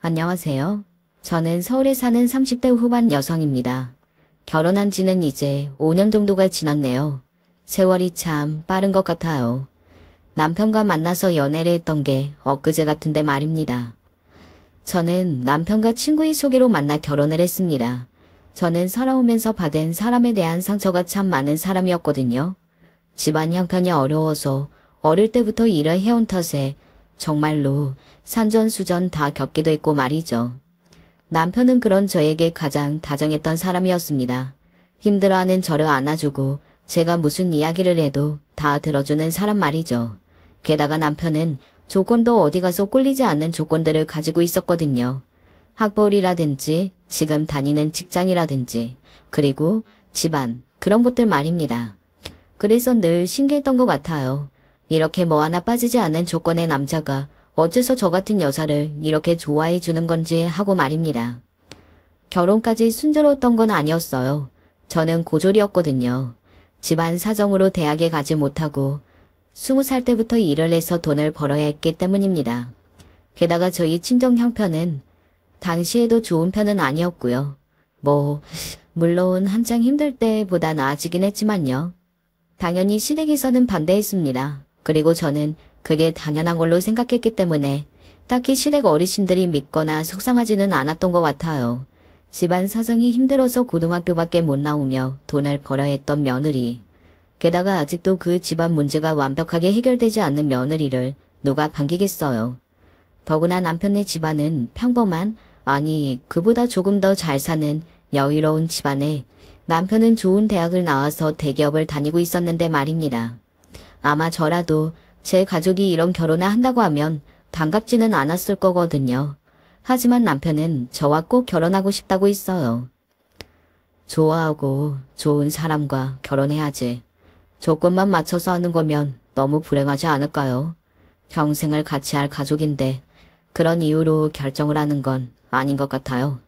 안녕하세요. 저는 서울에 사는 30대 후반 여성입니다. 결혼한 지는 이제 5년 정도가 지났네요. 세월이 참 빠른 것 같아요. 남편과 만나서 연애를 했던 게 엊그제 같은데 말입니다. 저는 남편과 친구의 소개로 만나 결혼을 했습니다. 저는 살아오면서 받은 사람에 대한 상처가 참 많은 사람이었거든요. 집안 형편이 어려워서 어릴 때부터 일을 해온 탓에 정말로 산전수전 다 겪기도 했고 말이죠. 남편은 그런 저에게 가장 다정했던 사람이었습니다. 힘들어하는 저를 안아주고 제가 무슨 이야기를 해도 다 들어주는 사람 말이죠. 게다가 남편은 조건도 어디 가서 꿀리지 않는 조건들을 가지고 있었거든요. 학벌이라든지 지금 다니는 직장이라든지 그리고 집안 그런 것들 말입니다. 그래서 늘 신기했던 것 같아요. 이렇게 뭐 하나 빠지지 않는 조건의 남자가 어째서 저 같은 여자를 이렇게 좋아해 주는 건지 하고 말입니다. 결혼까지 순조로웠던 건 아니었어요. 저는 고졸이었거든요. 집안 사정으로 대학에 가지 못하고 20살 때부터 일을 해서 돈을 벌어야 했기 때문입니다. 게다가 저희 친정 형편은 당시에도 좋은 편은 아니었고요. 물론 한창 힘들 때보다 나아지긴 했지만요. 당연히 시댁에서는 반대했습니다. 그리고 저는 그게 당연한 걸로 생각했기 때문에 딱히 시댁 어르신들이 믿거나 속상하지는 않았던 것 같아요. 집안 사정이 힘들어서 고등학교밖에 못 나오며 돈을 벌어야 했던 며느리. 게다가 아직도 그 집안 문제가 완벽하게 해결되지 않는 며느리를 누가 반기겠어요. 더구나 남편네 집안은 평범한, 아니 그보다 조금 더 잘 사는 여유로운 집안에 남편은 좋은 대학을 나와서 대기업을 다니고 있었는데 말입니다. 아마 저라도 제 가족이 이런 결혼을 한다고 하면 반갑지는 않았을 거거든요. 하지만 남편은 저와 꼭 결혼하고 싶다고 했어요. 좋아하고 좋은 사람과 결혼해야지. 조건만 맞춰서 하는 거면 너무 불행하지 않을까요? 평생을 같이 할 가족인데 그런 이유로 결정을 하는 건 아닌 것 같아요.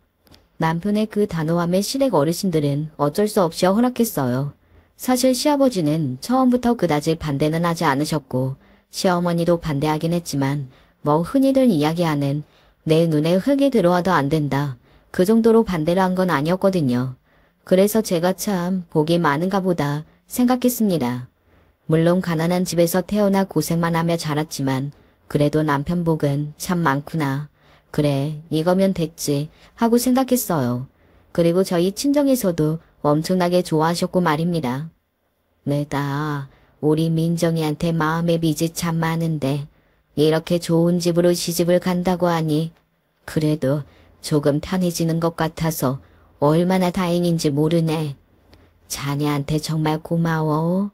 남편의 그 단호함에 시댁 어르신들은 어쩔 수 없이 허락했어요. 사실 시아버지는 처음부터 그다지 반대는 하지 않으셨고 시어머니도 반대하긴 했지만 흔히들 이야기하는 내 눈에 흙이 들어와도 안 된다. 그 정도로 반대를 한 건 아니었거든요. 그래서 제가 참 복이 많은가 보다 생각했습니다. 물론 가난한 집에서 태어나 고생만 하며 자랐지만 그래도 남편 복은 참 많구나. 그래, 이거면 됐지 하고 생각했어요. 그리고 저희 친정에서도 엄청나게 좋아하셨고 말입니다. 내가 우리 민정이한테 마음의 빚이 참 많은데 이렇게 좋은 집으로 시집을 간다고 하니 그래도 조금 편해지는 것 같아서 얼마나 다행인지 모르네. 자네한테 정말 고마워.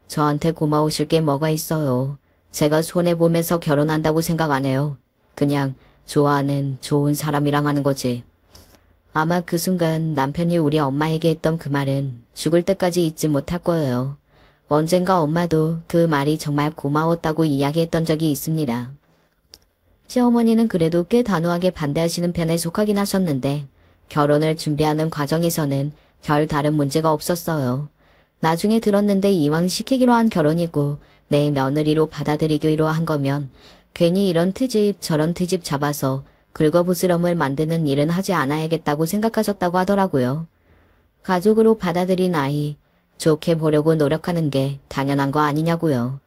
저한테 고마우실 게 뭐가 있어요. 제가 손해보면서 결혼한다고 생각 안 해요. 그냥 좋아하는 좋은 사람이랑 하는 거지. 아마 그 순간 남편이 우리 엄마에게 했던 그 말은 죽을 때까지 잊지 못할 거예요. 언젠가 엄마도 그 말이 정말 고마웠다고 이야기했던 적이 있습니다. 시어머니는 그래도 꽤 단호하게 반대하시는 편에 속하긴 하셨는데 결혼을 준비하는 과정에서는 별 다른 문제가 없었어요. 나중에 들었는데 이왕 시키기로 한 결혼이고 내 며느리로 받아들이기로 한 거면 괜히 이런 트집 저런 트집 잡아서 긁어부스럼을 만드는 일은 하지 않아야겠다고 생각하셨다고 하더라고요. 가족으로 받아들인 아이 좋게 보려고 노력하는 게 당연한 거 아니냐고요.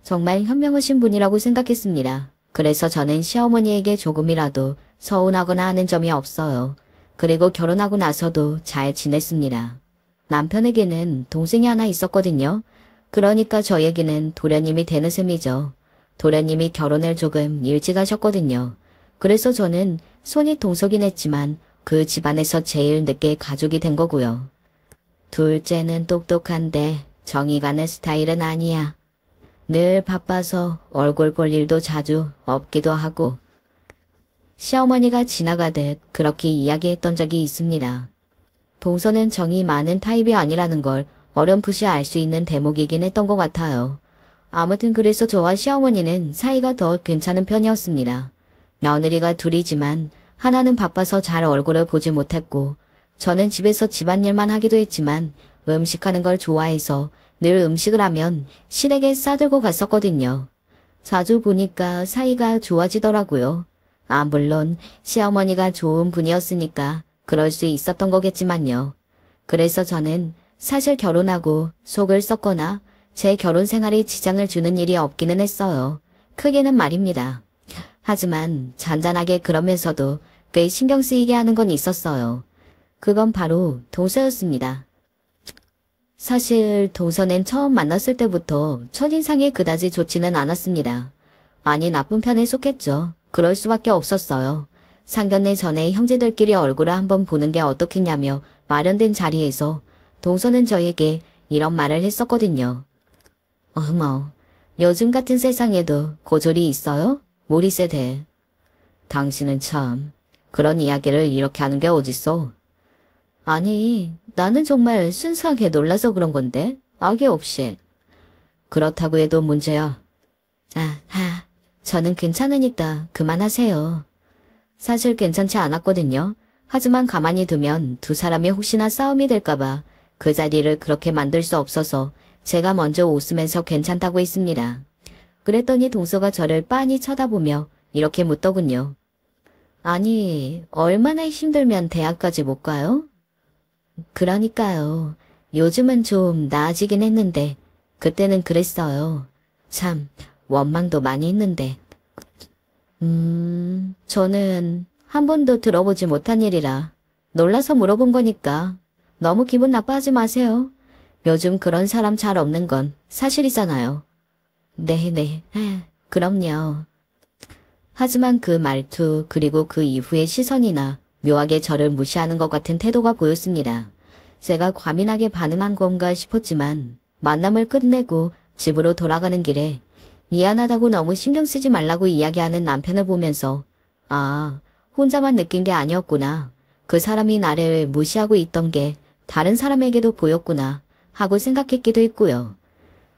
정말 현명하신 분이라고 생각했습니다. 그래서 저는 시어머니에게 조금이라도 서운하거나 하는 점이 없어요. 그리고 결혼하고 나서도 잘 지냈습니다. 남편에게는 동생이 하나 있었거든요. 그러니까 저에게는 도련님이 되는 셈이죠. 도련님이 결혼을 조금 일찍 하셨거든요. 그래서 저는 손이 동서긴 했지만 그 집안에서 제일 늦게 가족이 된 거고요. 둘째는 똑똑한데 정이 가는 스타일은 아니야. 늘 바빠서 얼굴 볼 일도 자주 없기도 하고. 시어머니가 지나가듯 그렇게 이야기했던 적이 있습니다. 동서는 정이 많은 타입이 아니라는 걸 어렴풋이 알 수 있는 대목이긴 했던 것 같아요. 아무튼 그래서 저와 시어머니는 사이가 더 괜찮은 편이었습니다. 며느리가 둘이지만 하나는 바빠서 잘 얼굴을 보지 못했고 저는 집에서 집안일만 하기도 했지만 음식하는 걸 좋아해서 늘 음식을 하면 시댁에 싸들고 갔었거든요. 자주 보니까 사이가 좋아지더라고요. 물론 시어머니가 좋은 분이었으니까 그럴 수 있었던 거겠지만요. 그래서 저는 사실 결혼하고 속을 썩거나 제 결혼 생활에 지장을 주는 일이 없기는 했어요. 크게는 말입니다. 하지만 잔잔하게 그러면서도 꽤 신경 쓰이게 하는 건 있었어요. 그건 바로 동서였습니다. 사실 동서는 처음 만났을 때부터 첫인상이 그다지 좋지는 않았습니다. 아니 나쁜 편에 속했죠. 그럴 수밖에 없었어요. 상견례 전에 형제들끼리 얼굴을 한번 보는 게 어떻겠냐며 마련된 자리에서 동서는 저에게 이런 말을 했었거든요. 어머, 요즘 같은 세상에도 고졸이 있어요? 우리 세대. 당신은 참 그런 이야기를 이렇게 하는 게 어딨어? 아니, 나는 정말 순수하게 놀라서 그런 건데 악의 없이. 그렇다고 해도 문제야. 저는 괜찮으니까 그만하세요. 사실 괜찮지 않았거든요. 하지만 가만히 두면 두 사람이 혹시나 싸움이 될까봐 그 자리를 그렇게 만들 수 없어서 제가 먼저 웃으면서 괜찮다고 했습니다. 그랬더니 동서가 저를 빤히 쳐다보며 이렇게 묻더군요. 아니, 얼마나 힘들면 대학까지 못 가요? 그러니까요. 요즘은 좀 나아지긴 했는데 그때는 그랬어요. 참 원망도 많이 했는데. 저는 한 번도 들어보지 못한 일이라 놀라서 물어본 거니까 너무 기분 나빠하지 마세요. 요즘 그런 사람 잘 없는 건 사실이잖아요. 네네, 그럼요. 하지만 그 말투 그리고 그 이후의 시선이나 묘하게 저를 무시하는 것 같은 태도가 보였습니다. 제가 과민하게 반응한 건가 싶었지만 만남을 끝내고 집으로 돌아가는 길에 미안하다고 너무 신경 쓰지 말라고 이야기하는 남편을 보면서 혼자만 느낀 게 아니었구나. 그 사람이 나를 무시하고 있던 게 다른 사람에게도 보였구나 하고 생각했기도 했고요.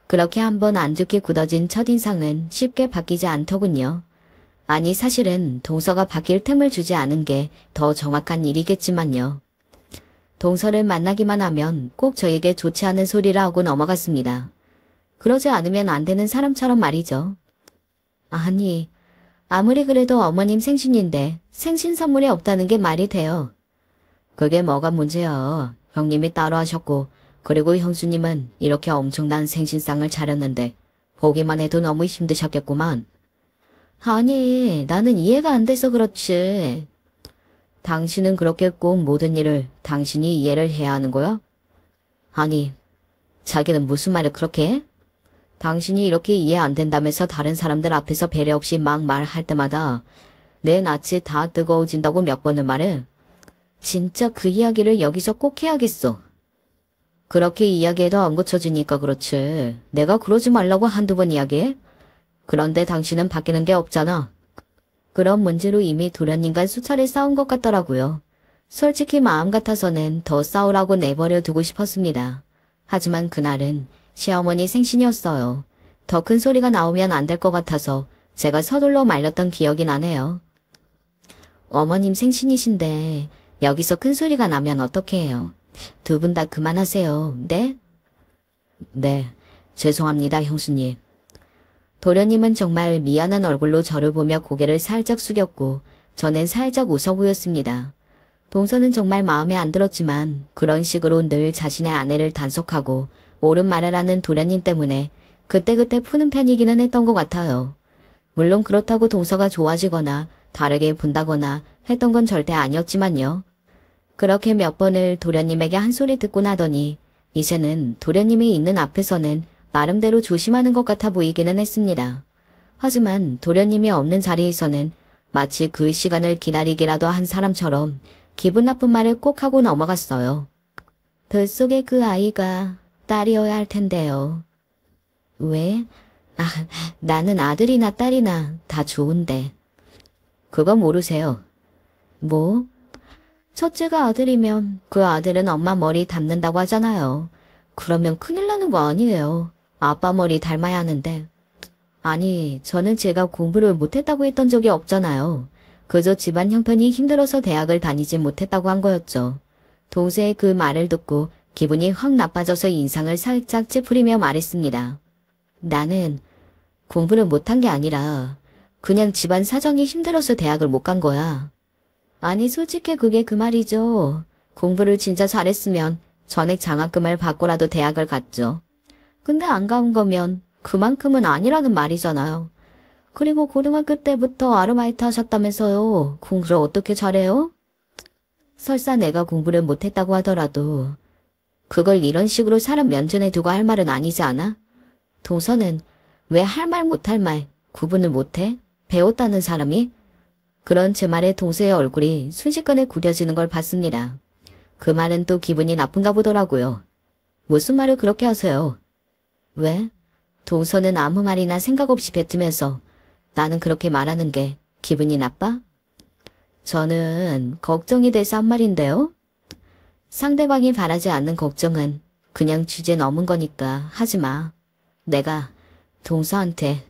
그렇게 한번 안 좋게 굳어진 첫인상은 쉽게 바뀌지 않더군요. 아니 사실은 동서가 바뀔 틈을 주지 않은 게 더 정확한 일이겠지만요. 동서를 만나기만 하면 꼭 저에게 좋지 않은 소리를 하고 넘어갔습니다. 그러지 않으면 안 되는 사람처럼 말이죠. 아니, 아무리 그래도 어머님 생신인데 생신 선물이 없다는 게 말이 돼요. 그게 뭐가 문제야. 형님이 따로 하셨고 그리고 형수님은 이렇게 엄청난 생신상을 차렸는데 보기만 해도 너무 힘드셨겠구만. 아니, 나는 이해가 안 돼서 그렇지. 당신은 그렇게 꼭 모든 일을 당신이 이해를 해야 하는 거야? 아니, 자기는 무슨 말을 그렇게 해? 당신이 이렇게 이해 안 된다면서 다른 사람들 앞에서 배려 없이 막 말할 때마다 내 낯이 다 뜨거워진다고 몇 번을 말해. 진짜 그 이야기를 여기서 꼭 해야겠어. 그렇게 이야기해도 안 고쳐지니까 그렇지. 내가 그러지 말라고 한두 번 이야기해? 그런데 당신은 바뀌는 게 없잖아. 그런 문제로 이미 도련님과 수차례 싸운 것 같더라고요. 솔직히 마음 같아서는 더 싸우라고 내버려 두고 싶었습니다. 하지만 그날은 시어머니 생신이었어요. 더 큰 소리가 나오면 안 될 것 같아서 제가 서둘러 말렸던 기억이 나네요. 어머님 생신이신데 여기서 큰 소리가 나면 어떻게 해요? 두 분 다 그만하세요. 네? 네, 죄송합니다 형수님. 도련님은 정말 미안한 얼굴로 저를 보며 고개를 살짝 숙였고 저는 살짝 웃어 보였습니다. 동서는 정말 마음에 안 들었지만 그런 식으로 늘 자신의 아내를 단속하고 옳은 말을 하는 도련님 때문에 그때그때 푸는 편이기는 했던 것 같아요. 물론 그렇다고 동서가 좋아지거나 다르게 본다거나 했던 건 절대 아니었지만요. 그렇게 몇 번을 도련님에게 한 소리 듣고 나더니 이제는 도련님이 있는 앞에서는 나름대로 조심하는 것 같아 보이기는 했습니다. 하지만 도련님이 없는 자리에서는 마치 그 시간을 기다리기라도 한 사람처럼 기분 나쁜 말을 꼭 하고 넘어갔어요. 뱃속에 그 아이가 딸이어야 할 텐데요. 왜? 나는 아들이나 딸이나 다 좋은데. 그거 모르세요. 뭐? 첫째가 아들이면 그 아들은 엄마 머리 닮는다고 하잖아요. 그러면 큰일 나는 거 아니에요. 아빠 머리 닮아야 하는데. 아니, 저는 제가 공부를 못했다고 했던 적이 없잖아요. 그저 집안 형편이 힘들어서 대학을 다니지 못했다고 한 거였죠. 동생의 그 말을 듣고 기분이 확 나빠져서 인상을 살짝 찌푸리며 말했습니다. 나는 공부를 못한 게 아니라 그냥 집안 사정이 힘들어서 대학을 못 간 거야. 아니 솔직히 그게 그 말이죠. 공부를 진짜 잘했으면 전액 장학금을 받고라도 대학을 갔죠. 근데 안 간 거면 그만큼은 아니라는 말이잖아요. 그리고 고등학교 때부터 아르바이트 하셨다면서요. 공부를 어떻게 잘해요? 설사 내가 공부를 못했다고 하더라도 그걸 이런 식으로 사람 면전에 두고 할 말은 아니지 않아? 동서는 왜 할 말 못할 말 구분을 못해? 배웠다는 사람이? 그런 제 말에 동서의 얼굴이 순식간에 구려지는 걸 봤습니다. 그 말은 또 기분이 나쁜가 보더라고요. 무슨 말을 그렇게 하세요? 왜? 동서는 아무 말이나 생각 없이 뱉으면서 나는 그렇게 말하는 게 기분이 나빠? 저는 걱정이 돼서 한 말인데요. 상대방이 바라지 않는 걱정은 그냥 주제 넘은 거니까 하지 마. 내가 동서한테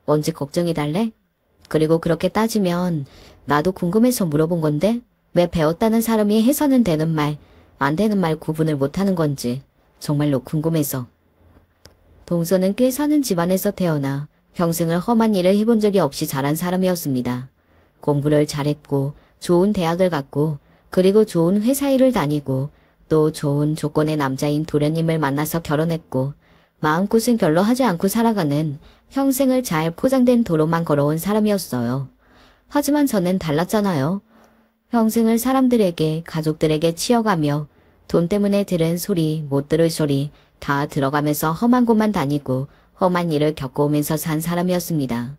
언제 걱정이 달래? 그리고 그렇게 따지면 나도 궁금해서 물어본 건데 왜 배웠다는 사람이 해서는 되는 말, 안 되는 말 구분을 못하는 건지 정말로 궁금해서. 동서는 꽤 사는 집안에서 태어나 평생을 험한 일을 해본 적이 없이 자란 사람이었습니다. 공부를 잘했고 좋은 대학을 갔고 그리고 좋은 회사 일을 다니고 또 좋은 조건의 남자인 도련님을 만나서 결혼했고 마음고생 별로 하지 않고 살아가는 평생을 잘 포장된 도로만 걸어온 사람이었어요. 하지만 저는 달랐잖아요. 평생을 사람들에게 가족들에게 치여가며 돈 때문에 들은 소리 못 들을 소리 다 들어가면서 험한 곳만 다니고 험한 일을 겪어오면서 산 사람이었습니다.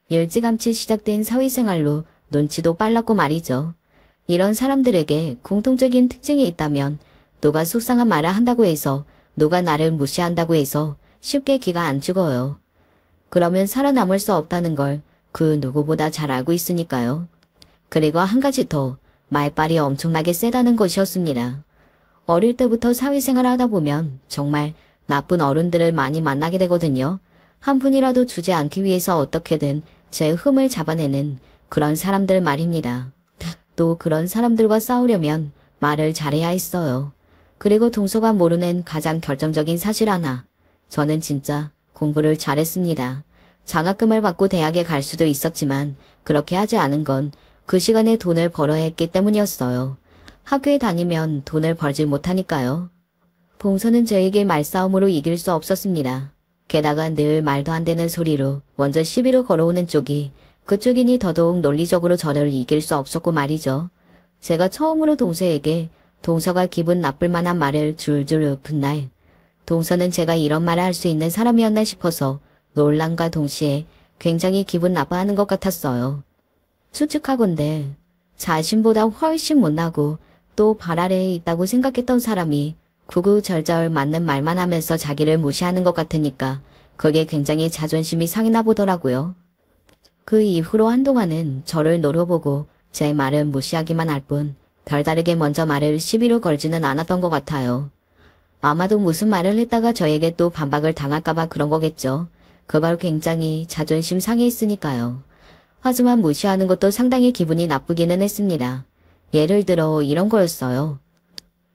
일찌감치 시작된 사회생활로 눈치도 빨랐고 말이죠. 이런 사람들에게 공통적인 특징이 있다면 누가 속상한 말을 한다고 해서 누가 나를 무시한다고 해서 쉽게 기가 안 죽어요. 그러면 살아남을 수 없다는 걸 그 누구보다 잘 알고 있으니까요. 그리고 한 가지 더 말빨이 엄청나게 세다는 것이었습니다. 어릴 때부터 사회생활을 하다 보면 정말 나쁜 어른들을 많이 만나게 되거든요. 한 분이라도 주지 않기 위해서 어떻게든 제 흠을 잡아내는 그런 사람들 말입니다. 또 그런 사람들과 싸우려면 말을 잘해야 했어요. 그리고 동서가 모르는 가장 결정적인 사실 하나. 저는 진짜 공부를 잘했습니다. 장학금을 받고 대학에 갈 수도 있었지만 그렇게 하지 않은 건 그 시간에 돈을 벌어야 했기 때문이었어요. 학교에 다니면 돈을 벌지 못하니까요. 봉서는 저에게 말싸움으로 이길 수 없었습니다. 게다가 늘 말도 안 되는 소리로 먼저 시비로 걸어오는 쪽이 그쪽이니 더더욱 논리적으로 저를 이길 수 없었고 말이죠. 제가 처음으로 동서에게 동서가 기분 나쁠 만한 말을 줄줄 읊은 날, 동서는 제가 이런 말을 할 수 있는 사람이었나 싶어서 놀람과 동시에 굉장히 기분 나빠하는 것 같았어요. 추측하건대 자신보다 훨씬 못나고 또 발 아래에 있다고 생각했던 사람이 구구절절 맞는 말만 하면서 자기를 무시하는 것 같으니까 그게 굉장히 자존심이 상했나 보더라고요. 그 이후로 한동안은 저를 노려보고 제 말을 무시하기만 할 뿐 별다르게 먼저 말을 시비로 걸지는 않았던 것 같아요. 아마도 무슨 말을 했다가 저에게 또 반박을 당할까봐 그런 거겠죠. 그걸 굉장히 자존심 상해했으니까요. 하지만 무시하는 것도 상당히 기분이 나쁘기는 했습니다. 예를 들어 이런 거였어요.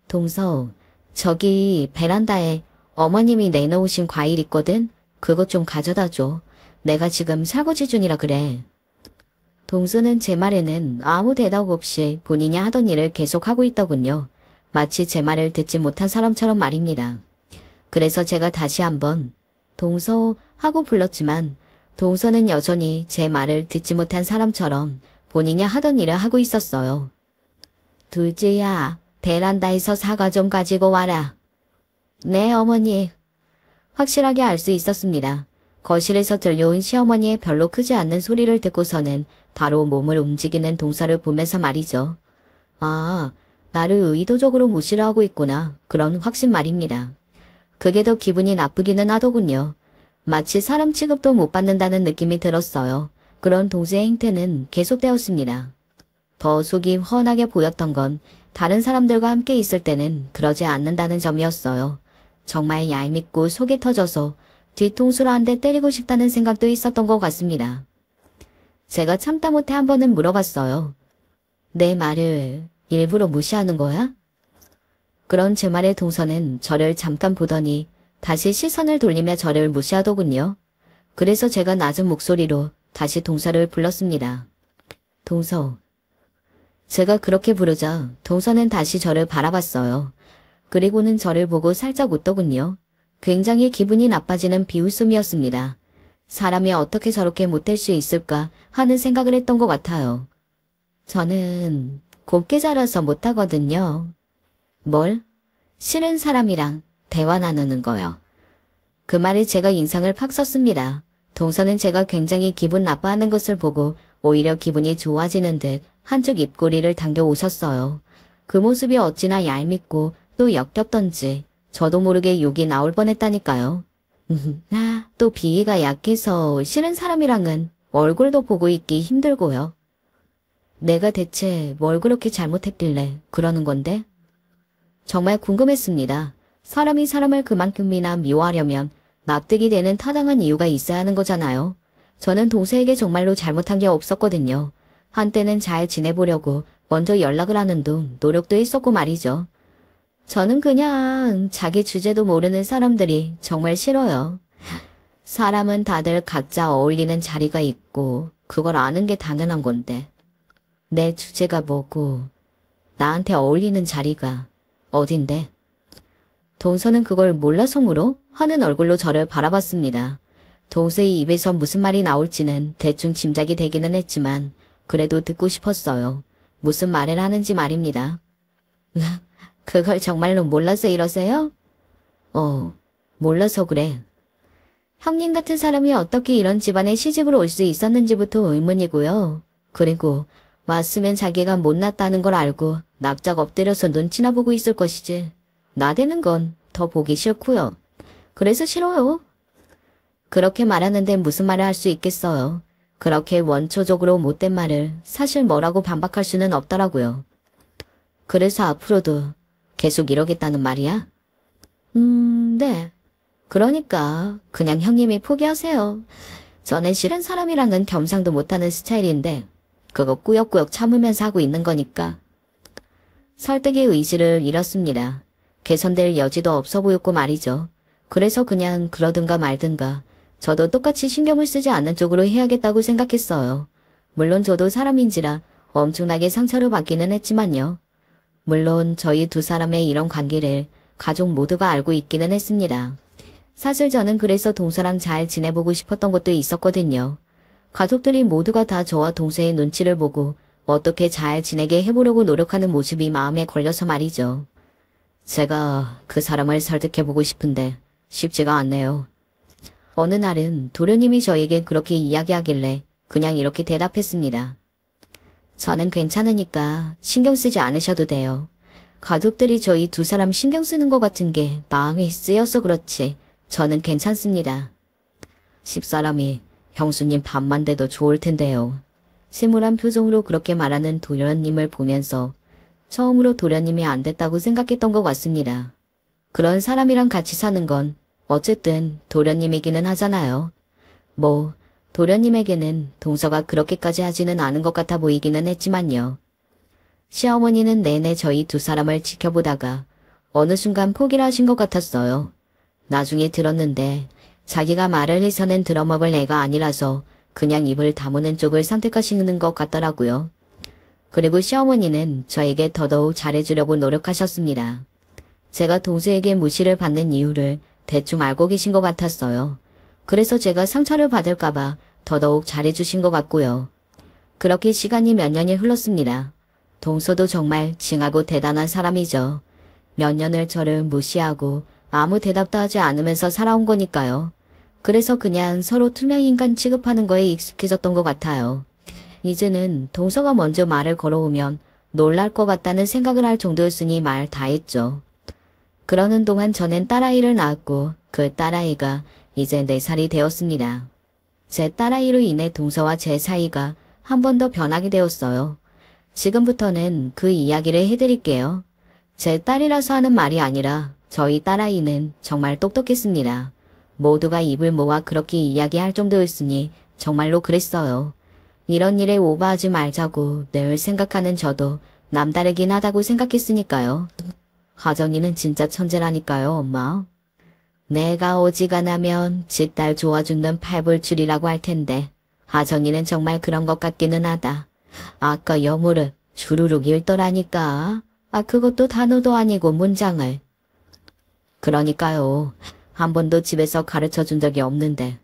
동서, 저기 베란다에 어머님이 내놓으신 과일 있거든? 그것 좀 가져다 줘. 내가 지금 설거지 중이라 그래. 동서는 제 말에는 아무 대답 없이 본인이 하던 일을 계속하고 있더군요. 마치 제 말을 듣지 못한 사람처럼 말입니다. 그래서 제가 다시 한번 동서 하고 불렀지만 동서는 여전히 제 말을 듣지 못한 사람처럼 본인이 하던 일을 하고 있었어요. 둘째야, 베란다에서 사과 좀 가지고 와라. 네, 어머니. 확실하게 알 수 있었습니다. 거실에서 들려온 시어머니의 별로 크지 않는 소리를 듣고서는 바로 몸을 움직이는 동서를 보면서 말이죠. 아, 나를 의도적으로 무시를 하고 있구나. 그런 확신 말입니다. 그게 더 기분이 나쁘기는 하더군요. 마치 사람 취급도 못 받는다는 느낌이 들었어요. 그런 동서의 행태는 계속되었습니다. 더 속이 훤하게 보였던 건 다른 사람들과 함께 있을 때는 그러지 않는다는 점이었어요. 정말 얄밉고 속이 터져서 뒤통수로 한 대 때리고 싶다는 생각도 있었던 것 같습니다. 제가 참다 못해 한 번은 물어봤어요. 내 말을 일부러 무시하는 거야? 그런 제 말에 동서는 저를 잠깐 보더니 다시 시선을 돌리며 저를 무시하더군요. 그래서 제가 낮은 목소리로 다시 동서를 불렀습니다. 동서. 제가 그렇게 부르자 동서는 다시 저를 바라봤어요. 그리고는 저를 보고 살짝 웃더군요. 굉장히 기분이 나빠지는 비웃음이었습니다. 사람이 어떻게 저렇게 못될 수 있을까 하는 생각을 했던 것 같아요. 저는 곱게 자라서 못하거든요. 뭘? 싫은 사람이랑 대화 나누는 거요. 그 말에 제가 인상을 팍 썼습니다. 동서는 제가 굉장히 기분 나빠하는 것을 보고 오히려 기분이 좋아지는 듯 한쪽 입꼬리를 당겨 웃었어요. 그 모습이 어찌나 얄밉고 또 역겹던지 저도 모르게 욕이 나올 뻔했다니까요. 또 비위가 약해서 싫은 사람이랑은 얼굴도 보고 있기 힘들고요. 내가 대체 뭘 그렇게 잘못했길래 그러는 건데? 정말 궁금했습니다. 사람이 사람을 그만큼이나 미워하려면 납득이 되는 타당한 이유가 있어야 하는 거잖아요. 저는 동서에게 정말로 잘못한 게 없었거든요. 한때는 잘 지내보려고 먼저 연락을 하는 둥 노력도 했었고 말이죠. 저는 그냥 자기 주제도 모르는 사람들이 정말 싫어요. 사람은 다들 각자 어울리는 자리가 있고 그걸 아는 게 당연한 건데 내 주제가 뭐고 나한테 어울리는 자리가 어딘데? 동서는 그걸 몰라서 물어? 하는 얼굴로 저를 바라봤습니다. 동서의 입에서 무슨 말이 나올지는 대충 짐작이 되기는 했지만 그래도 듣고 싶었어요. 무슨 말을 하는지 말입니다. 그걸 정말로 몰라서 이러세요? 몰라서 그래. 형님 같은 사람이 어떻게 이런 집안에 시집으로 올 수 있었는지부터 의문이고요. 그리고 왔으면 자기가 못났다는 걸 알고 납작 엎드려서 눈치나 보고 있을 것이지. 나대는 건 더 보기 싫고요. 그래서 싫어요. 그렇게 말하는데 무슨 말을 할 수 있겠어요. 그렇게 원초적으로 못된 말을 사실 뭐라고 반박할 수는 없더라고요. 그래서 앞으로도 계속 이러겠다는 말이야? 네. 그러니까 그냥 형님이 포기하세요. 전에 싫은 사람이랑은 겸상도 못하는 스타일인데 그거 꾸역꾸역 참으면서 하고 있는 거니까. 설득의 의지를 잃었습니다. 개선될 여지도 없어 보였고 말이죠. 그래서 그냥 그러든가 말든가 저도 똑같이 신경을 쓰지 않는 쪽으로 해야겠다고 생각했어요. 물론 저도 사람인지라 엄청나게 상처를 받기는 했지만요. 물론 저희 두 사람의 이런 관계를 가족 모두가 알고 있기는 했습니다. 사실 저는 그래서 동서랑 잘 지내보고 싶었던 것도 있었거든요. 가족들이 모두가 다 저와 동서의 눈치를 보고 어떻게 잘 지내게 해보려고 노력하는 모습이 마음에 걸려서 말이죠. 제가 그 사람을 설득해보고 싶은데 쉽지가 않네요. 어느 날은 도련님이 저에게 그렇게 이야기하길래 그냥 이렇게 대답했습니다. 저는 괜찮으니까 신경 쓰지 않으셔도 돼요. 가족들이 저희 두 사람 신경 쓰는 것 같은 게 마음이 쓰여서 그렇지 저는 괜찮습니다. 집사람이 형수님 밥만 돼도 좋을 텐데요. 심울한 표정으로 그렇게 말하는 도련님을 보면서 처음으로 도련님이 안 됐다고 생각했던 것 같습니다. 그런 사람이랑 같이 사는 건 어쨌든 도련님이기는 하잖아요. 도련님에게는 동서가 그렇게까지 하지는 않은 것 같아 보이기는 했지만요. 시어머니는 내내 저희 두 사람을 지켜보다가 어느 순간 포기를 하신 것 같았어요. 나중에 들었는데 자기가 말을 해서는 들어먹을 애가 아니라서 그냥 입을 다무는 쪽을 선택하시는 것 같더라고요. 그리고 시어머니는 저에게 더더욱 잘해주려고 노력하셨습니다. 제가 동서에게 무시를 받는 이유를 대충 알고 계신 것 같았어요. 그래서 제가 상처를 받을까봐 더더욱 잘해주신 것 같고요. 그렇게 시간이 몇 년이 흘렀습니다. 동서도 정말 징하고 대단한 사람이죠. 몇 년을 저를 무시하고 아무 대답도 하지 않으면서 살아온 거니까요. 그래서 그냥 서로 투명인간 취급하는 거에 익숙해졌던 것 같아요. 이제는 동서가 먼저 말을 걸어오면 놀랄 것 같다는 생각을 할 정도였으니 말 다 했죠. 그러는 동안 저는 딸아이를 낳았고 그 딸아이가 이제 4살이 되었습니다. 제 딸아이로 인해 동서와 제 사이가 한 번 더 변하게 되었어요. 지금부터는 그 이야기를 해드릴게요. 제 딸이라서 하는 말이 아니라 저희 딸아이는 정말 똑똑했습니다. 모두가 입을 모아 그렇게 이야기할 정도였으니 정말로 그랬어요. 이런 일에 오버하지 말자고 늘 생각하는 저도 남다르긴 하다고 생각했으니까요. 하정이는 진짜 천재라니까요, 엄마. 내가 어지간하면 지 딸 좋아 죽는 팔불출이라고 할 텐데 하정이는 정말 그런 것 같기는 하다. 아까 여무를 주르륵 읽더라니까. 그것도 단어도 아니고 문장을. 그러니까요. 한 번도 집에서 가르쳐 준 적이 없는데.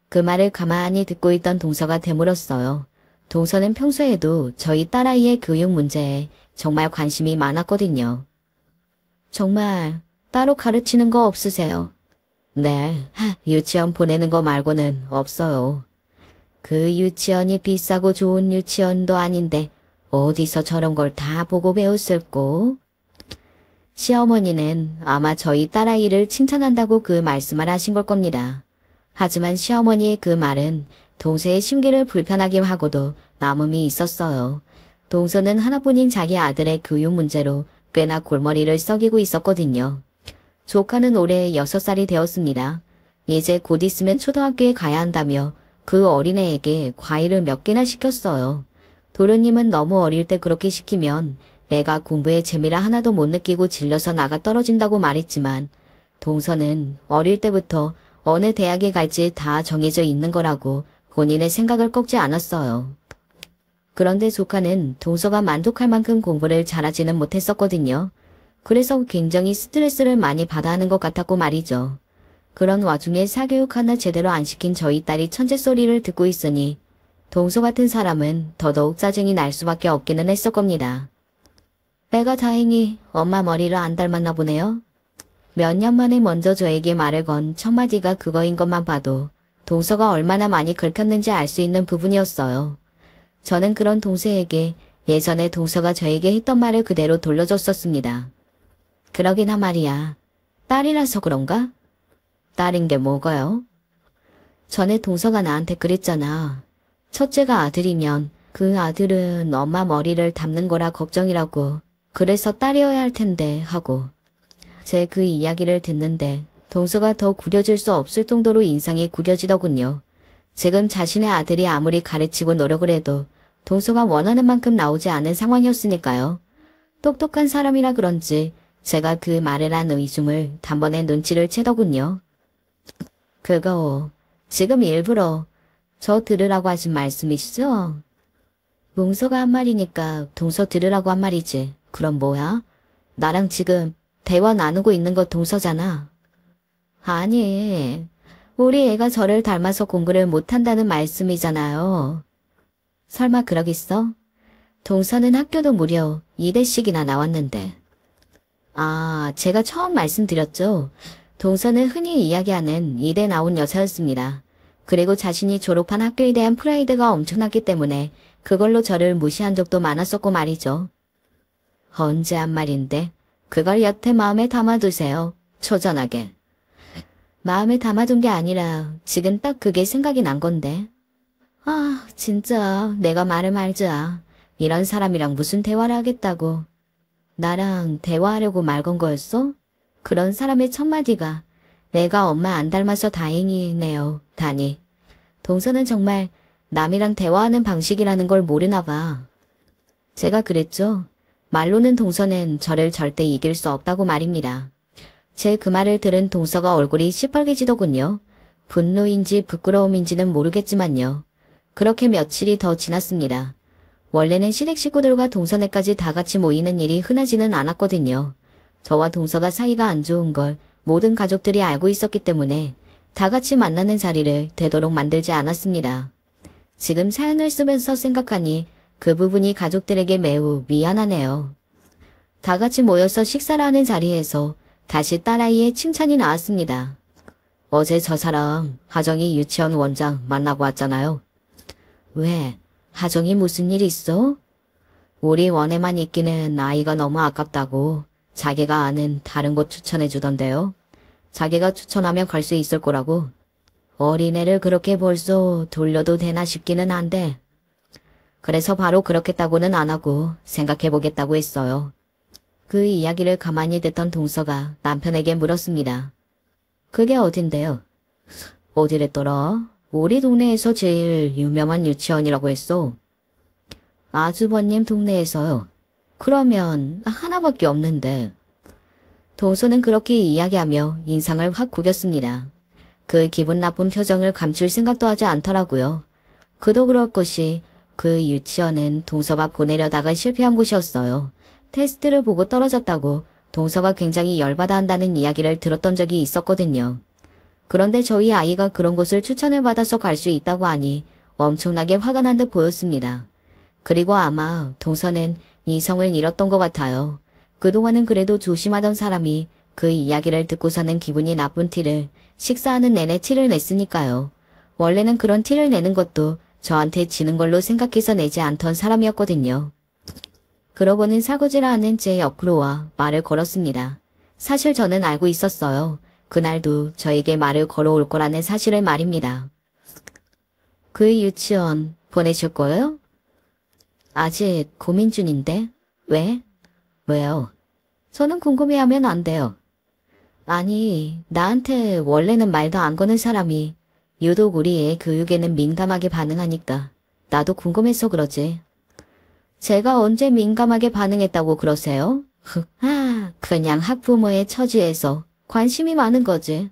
그 말을 가만히 듣고 있던 동서가 되물었어요. 동서는 평소에도 저희 딸아이의 교육 문제에 정말 관심이 많았거든요. 정말 따로 가르치는 거 없으세요? 네, 유치원 보내는 거 말고는 없어요. 그 유치원이 비싸고 좋은 유치원도 아닌데 어디서 저런 걸 다 보고 배웠을꼬? 시어머니는 아마 저희 딸아이를 칭찬한다고 그 말씀을 하신 걸 겁니다. 하지만 시어머니의 그 말은 동서의 심기를 불편하게 하고도 남음이 있었어요. 동서는 하나뿐인 자기 아들의 교육 문제로 꽤나 골머리를 썩이고 있었거든요. 조카는 올해 6살이 되었습니다. 이제 곧 있으면 초등학교에 가야 한다며 그 어린애에게 과일을 몇 개나 시켰어요. 도련님은 너무 어릴 때 그렇게 시키면 애가 공부에 재미를 하나도 못 느끼고 질려서 나가 떨어진다고 말했지만 동서는 어릴 때부터 어느 대학에 갈지 다 정해져 있는 거라고 본인의 생각을 꺾지 않았어요. 그런데 조카는 동서가 만족할 만큼 공부를 잘하지는 못했었거든요. 그래서 굉장히 스트레스를 많이 받아 하는 것 같았고 말이죠. 그런 와중에 사교육 하나 제대로 안 시킨 저희 딸이 천재 소리를 듣고 있으니 동서 같은 사람은 더더욱 짜증이 날 수밖에 없기는 했을 겁니다. 애가 다행히 엄마 머리를 안 닮았나 보네요. 몇 년 만에 먼저 저에게 말을 건 첫마디가 그거인 것만 봐도 동서가 얼마나 많이 긁혔는지 알 수 있는 부분이었어요. 저는 그런 동서에게 예전에 동서가 저에게 했던 말을 그대로 돌려줬었습니다. 그러기나 말이야. 딸이라서 그런가? 딸인 게 뭐가요? 전에 동서가 나한테 그랬잖아. 첫째가 아들이면 그 아들은 엄마 머리를 닮는 거라 걱정이라고. 그래서 딸이어야 할 텐데 하고. 제 그 이야기를 듣는데 동서가 더 구려질 수 없을 정도로 인상이 구려지더군요. 지금 자신의 아들이 아무리 가르치고 노력을 해도 동서가 원하는 만큼 나오지 않은 상황이었으니까요. 똑똑한 사람이라 그런지 제가 그 말을 한 의중을 단번에 눈치를 채더군요. 그거 지금 일부러 저 들으라고 하신 말씀이시죠? 동서가 한 말이니까 동서 들으라고 한 말이지. 그럼 뭐야? 나랑 지금 대화 나누고 있는 거 동서잖아. 아니, 우리 애가 저를 닮아서 공부를 못한다는 말씀이잖아요. 설마 그러겠어? 동서는 학교도 무려 2대씩이나 나왔는데. 제가 처음 말씀드렸죠. 동서는 흔히 이야기하는 2대 나온 여자였습니다. 그리고 자신이 졸업한 학교에 대한 프라이드가 엄청났기 때문에 그걸로 저를 무시한 적도 많았었고 말이죠. 언제 한 말인데 그걸 여태 마음에 담아두세요. 초전하게. 마음에 담아둔 게 아니라 지금 딱 그게 생각이 난 건데. 진짜 내가 말을 말자. 이런 사람이랑 무슨 대화를 하겠다고. 나랑 대화하려고 말 건 거였어? 그런 사람의 첫마디가 내가 엄마 안 닮아서 다행이네요. 다니. 동서는 정말 남이랑 대화하는 방식이라는 걸 모르나 봐. 제가 그랬죠. 말로는 동서는 저를 절대 이길 수 없다고 말입니다. 제 그 말을 들은 동서가 얼굴이 시뻘개지더군요. 분노인지 부끄러움인지는 모르겠지만요. 그렇게 며칠이 더 지났습니다. 원래는 시댁 식구들과 동서네까지 다 같이 모이는 일이 흔하지는 않았거든요. 저와 동서가 사이가 안 좋은 걸 모든 가족들이 알고 있었기 때문에 다 같이 만나는 자리를 되도록 만들지 않았습니다. 지금 사연을 쓰면서 생각하니 그 부분이 가족들에게 매우 미안하네요. 다 같이 모여서 식사를 하는 자리에서 다시 딸아이의 칭찬이 나왔습니다. 어제 저 사람 하정이 유치원 원장 만나고 왔잖아요. 왜? 하정이 무슨 일 있어? 우리 원에만 있기는 아이가 너무 아깝다고 자기가 아는 다른 곳 추천해 주던데요. 자기가 추천하면 갈 수 있을 거라고. 어린애를 그렇게 벌써 돌려도 되나 싶기는 한데. 그래서 바로 그렇겠다고는 안 하고 생각해보겠다고 했어요. 그 이야기를 가만히 듣던 동서가 남편에게 물었습니다. 그게 어딘데요? 어디랬더라? 우리 동네에서 제일 유명한 유치원이라고 했어. 아주버님 동네에서요. 그러면 하나밖에 없는데. 동서는 그렇게 이야기하며 인상을 확 구겼습니다. 그 기분 나쁜 표정을 감출 생각도 하지 않더라고요. 그도 그럴 것이 그 유치원은 동서가 보내려다가 실패한 곳이었어요. 테스트를 보고 떨어졌다고 동서가 굉장히 열받아 한다는 이야기를 들었던 적이 있었거든요. 그런데 저희 아이가 그런 곳을 추천을 받아서 갈 수 있다고 하니 엄청나게 화가 난 듯 보였습니다. 그리고 아마 동서는 이성을 잃었던 것 같아요. 그동안은 그래도 조심하던 사람이 그 이야기를 듣고서는 기분이 나쁜 티를 식사하는 내내 티를 냈으니까요. 원래는 그런 티를 내는 것도 저한테 지는 걸로 생각해서 내지 않던 사람이었거든요. 그러고는 사고지라 하는 제 옆으로 와 말을 걸었습니다. 사실 저는 알고 있었어요. 그날도 저에게 말을 걸어올 거라는 사실을 말입니다. 그 유치원 보내실 거예요? 아직 고민 중인데. 왜? 왜요? 저는 궁금해하면 안 돼요. 아니, 나한테 원래는 말도 안 거는 사람이 유독 우리 애 교육에는 민감하게 반응하니까 나도 궁금해서 그러지. 제가 언제 민감하게 반응했다고 그러세요? 그냥 학부모의 처지에서 관심이 많은 거지.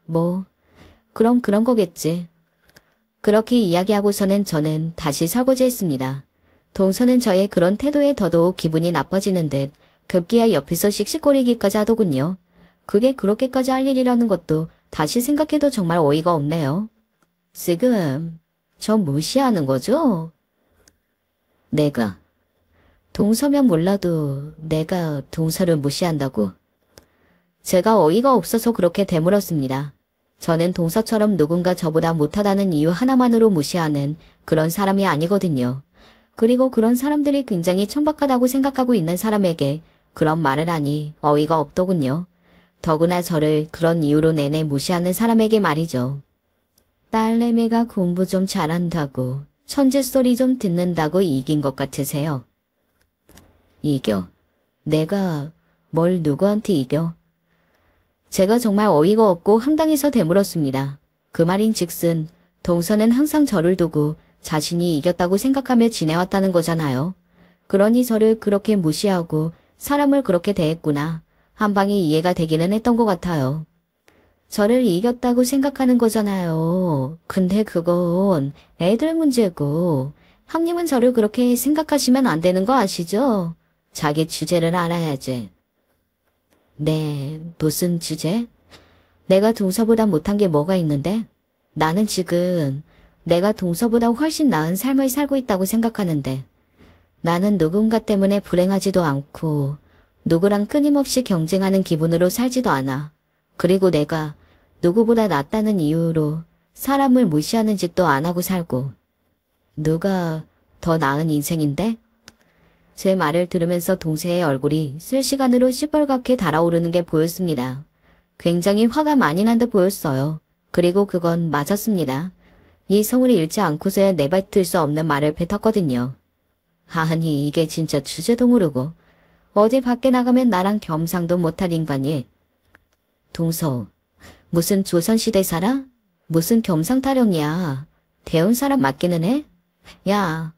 뭐, 그럼 그런 거겠지. 그렇게 이야기하고서는 저는 다시 설거지했습니다. 동서는 저의 그런 태도에 더더욱 기분이 나빠지는 듯 급기야 옆에서 씩씩거리기까지 하더군요. 그게 그렇게까지 할 일이라는 것도 다시 생각해도 정말 어이가 없네요. 지금 저 무시하는 거죠? 내가 동서면 몰라도 내가 동서를 무시한다고? 제가 어이가 없어서 그렇게 되물었습니다. 저는 동서처럼 누군가 저보다 못하다는 이유 하나만으로 무시하는 그런 사람이 아니거든요. 그리고 그런 사람들이 굉장히 천박하다고 생각하고 있는 사람에게 그런 말을 하니 어이가 없더군요. 더구나 저를 그런 이유로 내내 무시하는 사람에게 말이죠. 딸내미가 공부 좀 잘한다고 천재 소리 좀 듣는다고 이긴 것 같으세요? 이겨? 내가 뭘 누구한테 이겨? 제가 정말 어이가 없고 황당해서 되물었습니다. 그 말인 즉슨 동서는 항상 저를 두고 자신이 이겼다고 생각하며 지내왔다는 거잖아요. 그러니 저를 그렇게 무시하고 사람을 그렇게 대했구나. 한 방에 이해가 되기는 했던 것 같아요. 저를 이겼다고 생각하는 거잖아요. 근데 그건 애들 문제고 형님은 저를 그렇게 생각하시면 안 되는 거 아시죠? 자기 주제를 알아야지. 네, 무슨 주제? 내가 동서보다 못한 게 뭐가 있는데? 나는 지금 내가 동서보다 훨씬 나은 삶을 살고 있다고 생각하는데 나는 누군가 때문에 불행하지도 않고 누구랑 끊임없이 경쟁하는 기분으로 살지도 않아. 그리고 내가 누구보다 낫다는 이유로 사람을 무시하는 짓도 안 하고 살고. 누가 더 나은 인생인데? 제 말을 들으면서 동생의 얼굴이 실시간으로 시뻘겋게 달아오르는 게 보였습니다. 굉장히 화가 많이 난 듯 보였어요. 그리고 그건 맞았습니다. 이성을 잃지 않고서야 내뱉을 수 없는 말을 뱉었거든요. 아니 이게 진짜 주제도 모르고 어디 밖에 나가면 나랑 겸상도 못할 인간이. 동서, 무슨 조선시대 살아? 무슨 겸상타령이야. 배운 사람 맞기는 해? 야,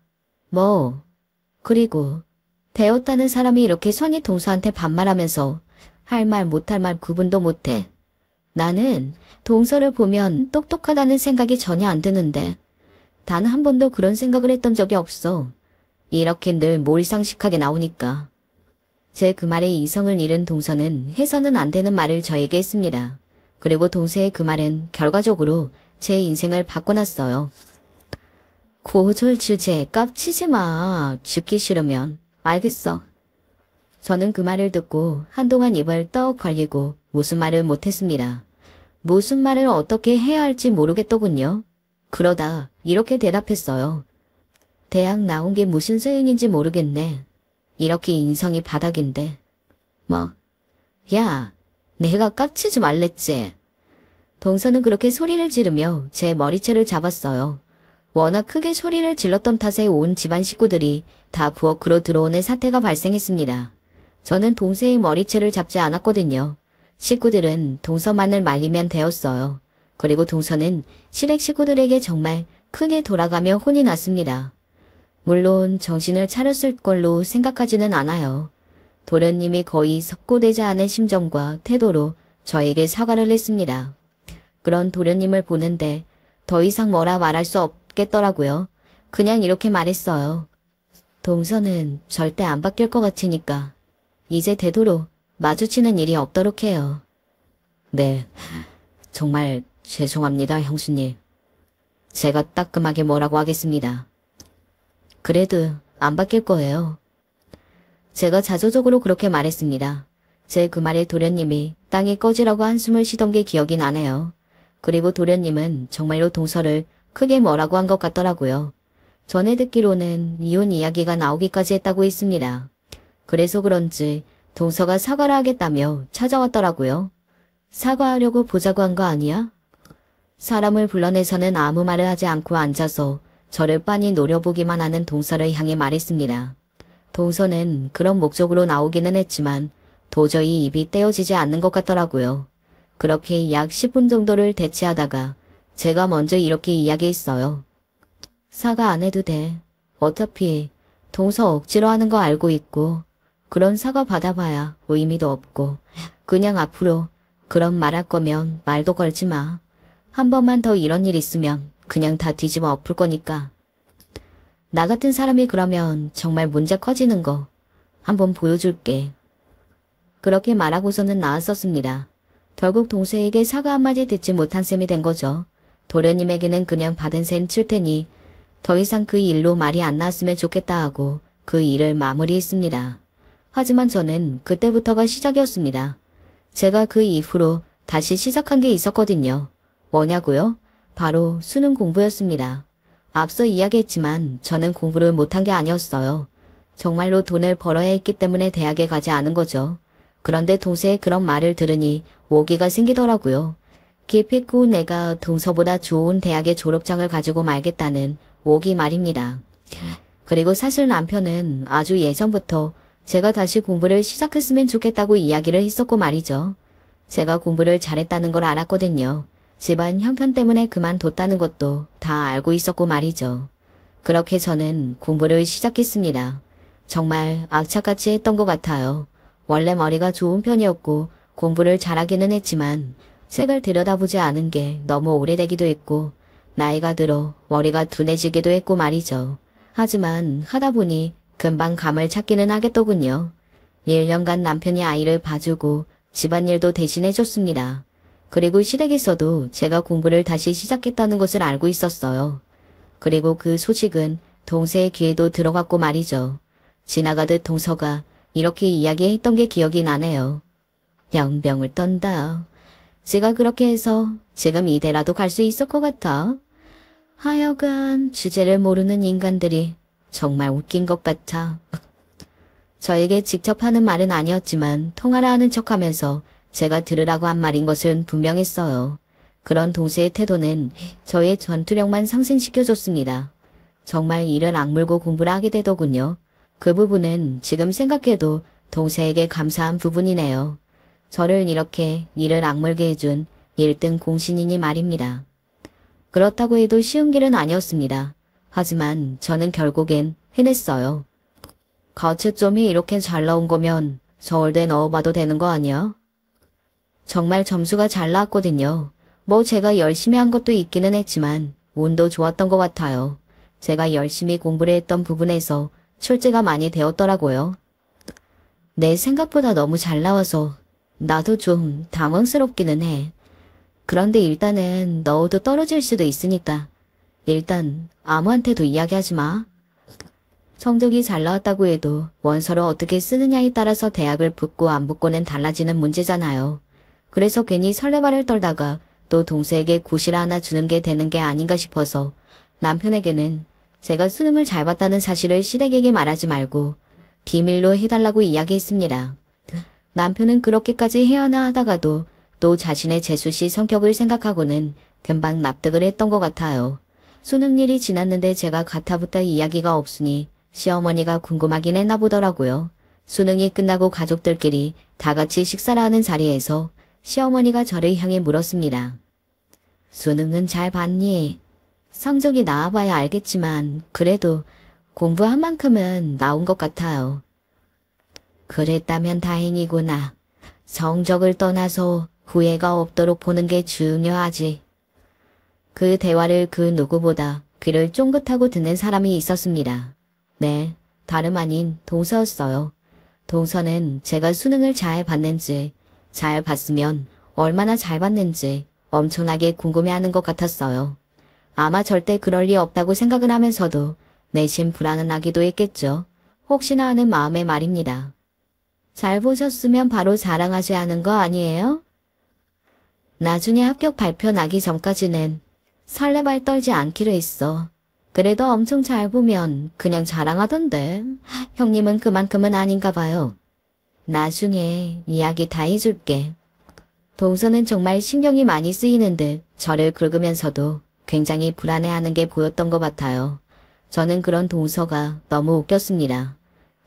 뭐. 그리고 배웠다는 사람이 이렇게 선이 동서한테 반말하면서 할 말 못할 말 구분도 못해. 나는 동서를 보면 똑똑하다는 생각이 전혀 안 드는데 단 한 번도 그런 생각을 했던 적이 없어. 이렇게 늘 몰상식하게 나오니까. 제 그 말에 이성을 잃은 동서는 해서는 안 되는 말을 저에게 했습니다. 그리고 동서의 그 말은 결과적으로 제 인생을 바꿔놨어요. 고졸 주제 깝치지 마. 죽기 싫으면. 알겠어. 저는 그 말을 듣고 한동안 입을 떡 벌리고 무슨 말을 못했습니다. 무슨 말을 어떻게 해야 할지 모르겠더군요. 그러다 이렇게 대답했어요. 대학 나온 게 무슨 소용인지 모르겠네. 이렇게 인성이 바닥인데. 뭐? 야, 내가 깝치지 말랬지. 동서는 그렇게 소리를 지르며 제 머리채를 잡았어요. 워낙 크게 소리를 질렀던 탓에 온 집안 식구들이 다 부엌으로 들어오는 사태가 발생했습니다. 저는 동서의 머리채를 잡지 않았거든요. 식구들은 동서만을 말리면 되었어요. 그리고 동서는 시댁 식구들에게 정말 크게 돌아가며 혼이 났습니다. 물론 정신을 차렸을 걸로 생각하지는 않아요. 도련님이 거의 석고되지 않은 심정과 태도로 저에게 사과를 했습니다. 그런 도련님을 보는데 더 이상 뭐라 말할 수 바뀌겠더라고요. 그냥 이렇게 말했어요. 동서는 절대 안 바뀔 것 같으니까 이제 되도록 마주치는 일이 없도록 해요. 네, 정말 죄송합니다, 형수님. 제가 따끔하게 뭐라고 하겠습니다. 그래도 안 바뀔 거예요. 제가 자조적으로 그렇게 말했습니다. 제 그 말에 도련님이 땅에 꺼지라고 한숨을 쉬던 게 기억이 나네요. 그리고 도련님은 정말로 동서를 크게 뭐라고 한 것 같더라고요. 전에 듣기로는 이혼 이야기가 나오기까지 했다고 했습니다. 그래서 그런지 동서가 사과를 하겠다며 찾아왔더라고요. 사과하려고 보자고 한 거 아니야? 사람을 불러내서는 아무 말을 하지 않고 앉아서 저를 빤히 노려보기만 하는 동서를 향해 말했습니다. 동서는 그런 목적으로 나오기는 했지만 도저히 입이 떼어지지 않는 것 같더라고요. 그렇게 약 10분 정도를 대치하다가 제가 먼저 이렇게 이야기했어요. 사과 안 해도 돼. 어차피 동서 억지로 하는 거 알고 있고 그런 사과 받아봐야 의미도 없고 그냥 앞으로 그런 말할 거면 말도 걸지 마. 한 번만 더 이런 일 있으면 그냥 다 뒤집어 엎을 거니까. 나 같은 사람이 그러면 정말 문제 커지는 거 한번 보여줄게. 그렇게 말하고서는 나왔었습니다. 결국 동서에게 사과 한마디 듣지 못한 셈이 된 거죠. 도련님에게는 그냥 받은 셈 칠 테니 더 이상 그 일로 말이 안 나왔으면 좋겠다 하고 그 일을 마무리했습니다. 하지만 저는 그때부터가 시작이었습니다. 제가 그 이후로 다시 시작한 게 있었거든요. 뭐냐고요? 바로 수능 공부였습니다. 앞서 이야기했지만 저는 공부를 못한 게 아니었어요. 정말로 돈을 벌어야 했기 때문에 대학에 가지 않은 거죠. 그런데 동서의 그런 말을 들으니 오기가 생기더라고요. 기필코 내가 동서보다 좋은 대학의 졸업장을 가지고 말겠다는 오기 말입니다. 그리고 사실 남편은 아주 예전부터 제가 다시 공부를 시작했으면 좋겠다고 이야기를 했었고 말이죠. 제가 공부를 잘했다는 걸 알았거든요. 집안 형편 때문에 그만뒀다는 것도 다 알고 있었고 말이죠. 그렇게 저는 공부를 시작했습니다. 정말 악착같이 했던 것 같아요. 원래 머리가 좋은 편이었고 공부를 잘하기는 했지만 책을 들여다보지 않은 게 너무 오래되기도 했고 나이가 들어 머리가 둔해지기도 했고 말이죠. 하지만 하다 보니 금방 감을 찾기는 하겠더군요. 1년간 남편이 아이를 봐주고 집안일도 대신해줬습니다. 그리고 시댁에서도 제가 공부를 다시 시작했다는 것을 알고 있었어요. 그리고 그 소식은 동서의 귀에도 들어갔고 말이죠. 지나가듯 동서가 이렇게 이야기했던 게 기억이 나네요. 연병을 떤다. 제가 그렇게 해서 지금 이대라도 갈 수 있을 것 같아. 하여간 주제를 모르는 인간들이 정말 웃긴 것 같아. 저에게 직접 하는 말은 아니었지만 통화를 하는 척하면서 제가 들으라고 한 말인 것은 분명했어요. 그런 동서의 태도는 저의 전투력만 상승시켜줬습니다. 정말 이를 악물고 공부를 하게 되더군요. 그 부분은 지금 생각해도 동서에게 감사한 부분이네요. 저를 이렇게 이를 악물게 해준 1등 공신이니 말입니다. 그렇다고 해도 쉬운 길은 아니었습니다. 하지만 저는 결국엔 해냈어요. 가채점이 이렇게 잘 나온 거면 서울대 넣어봐도 되는 거 아니야? 정말 점수가 잘 나왔거든요. 뭐 제가 열심히 한 것도 있기는 했지만 운도 좋았던 것 같아요. 제가 열심히 공부를 했던 부분에서 출제가 많이 되었더라고요. 내 생각보다 너무 잘 나와서 나도 좀 당황스럽기는 해. 그런데 일단은 넣어도 떨어질 수도 있으니까 일단 아무한테도 이야기하지 마. 성적이 잘 나왔다고 해도 원서를 어떻게 쓰느냐에 따라서 대학을 붙고 안 붙고는 달라지는 문제잖아요. 그래서 괜히 설레발을 떨다가 또 동서에게 구실 하나 주는 게 되는 게 아닌가 싶어서 남편에게는 제가 수능을 잘 봤다는 사실을 시댁에게 말하지 말고 비밀로 해달라고 이야기했습니다. 남편은 그렇게까지 해야 하나 하다가도 또 자신의 재수씨 성격을 생각하고는 금방 납득을 했던 것 같아요. 수능일이 지났는데 제가 가타부타 이야기가 없으니 시어머니가 궁금하긴 했나 보더라고요. 수능이 끝나고 가족들끼리 다 같이 식사를 하는 자리에서 시어머니가 저를 향해 물었습니다. 수능은 잘 봤니? 성적이 나와봐야 알겠지만 그래도 공부한 만큼은 나온 것 같아요. 그랬다면 다행이구나. 성적을 떠나서 후회가 없도록 보는 게 중요하지. 그 대화를 그 누구보다 귀를 쫑긋하고 듣는 사람이 있었습니다. 네, 다름 아닌 동서였어요. 동서는 제가 수능을 잘 봤는지, 잘 봤으면 얼마나 잘 봤는지 엄청나게 궁금해하는 것 같았어요. 아마 절대 그럴 리 없다고 생각은 하면서도 내심 불안하기도 했겠죠. 혹시나 하는 마음에 말입니다. 잘 보셨으면 바로 자랑하지 않은 거 아니에요? 나중에 합격 발표 나기 전까지는 설레발 떨지 않기로 했어. 그래도 엄청 잘 보면 그냥 자랑하던데. 형님은 그만큼은 아닌가 봐요. 나중에 이야기 다 해줄게. 동서는 정말 신경이 많이 쓰이는 듯 저를 긁으면서도 굉장히 불안해하는 게 보였던 것 같아요. 저는 그런 동서가 너무 웃겼습니다.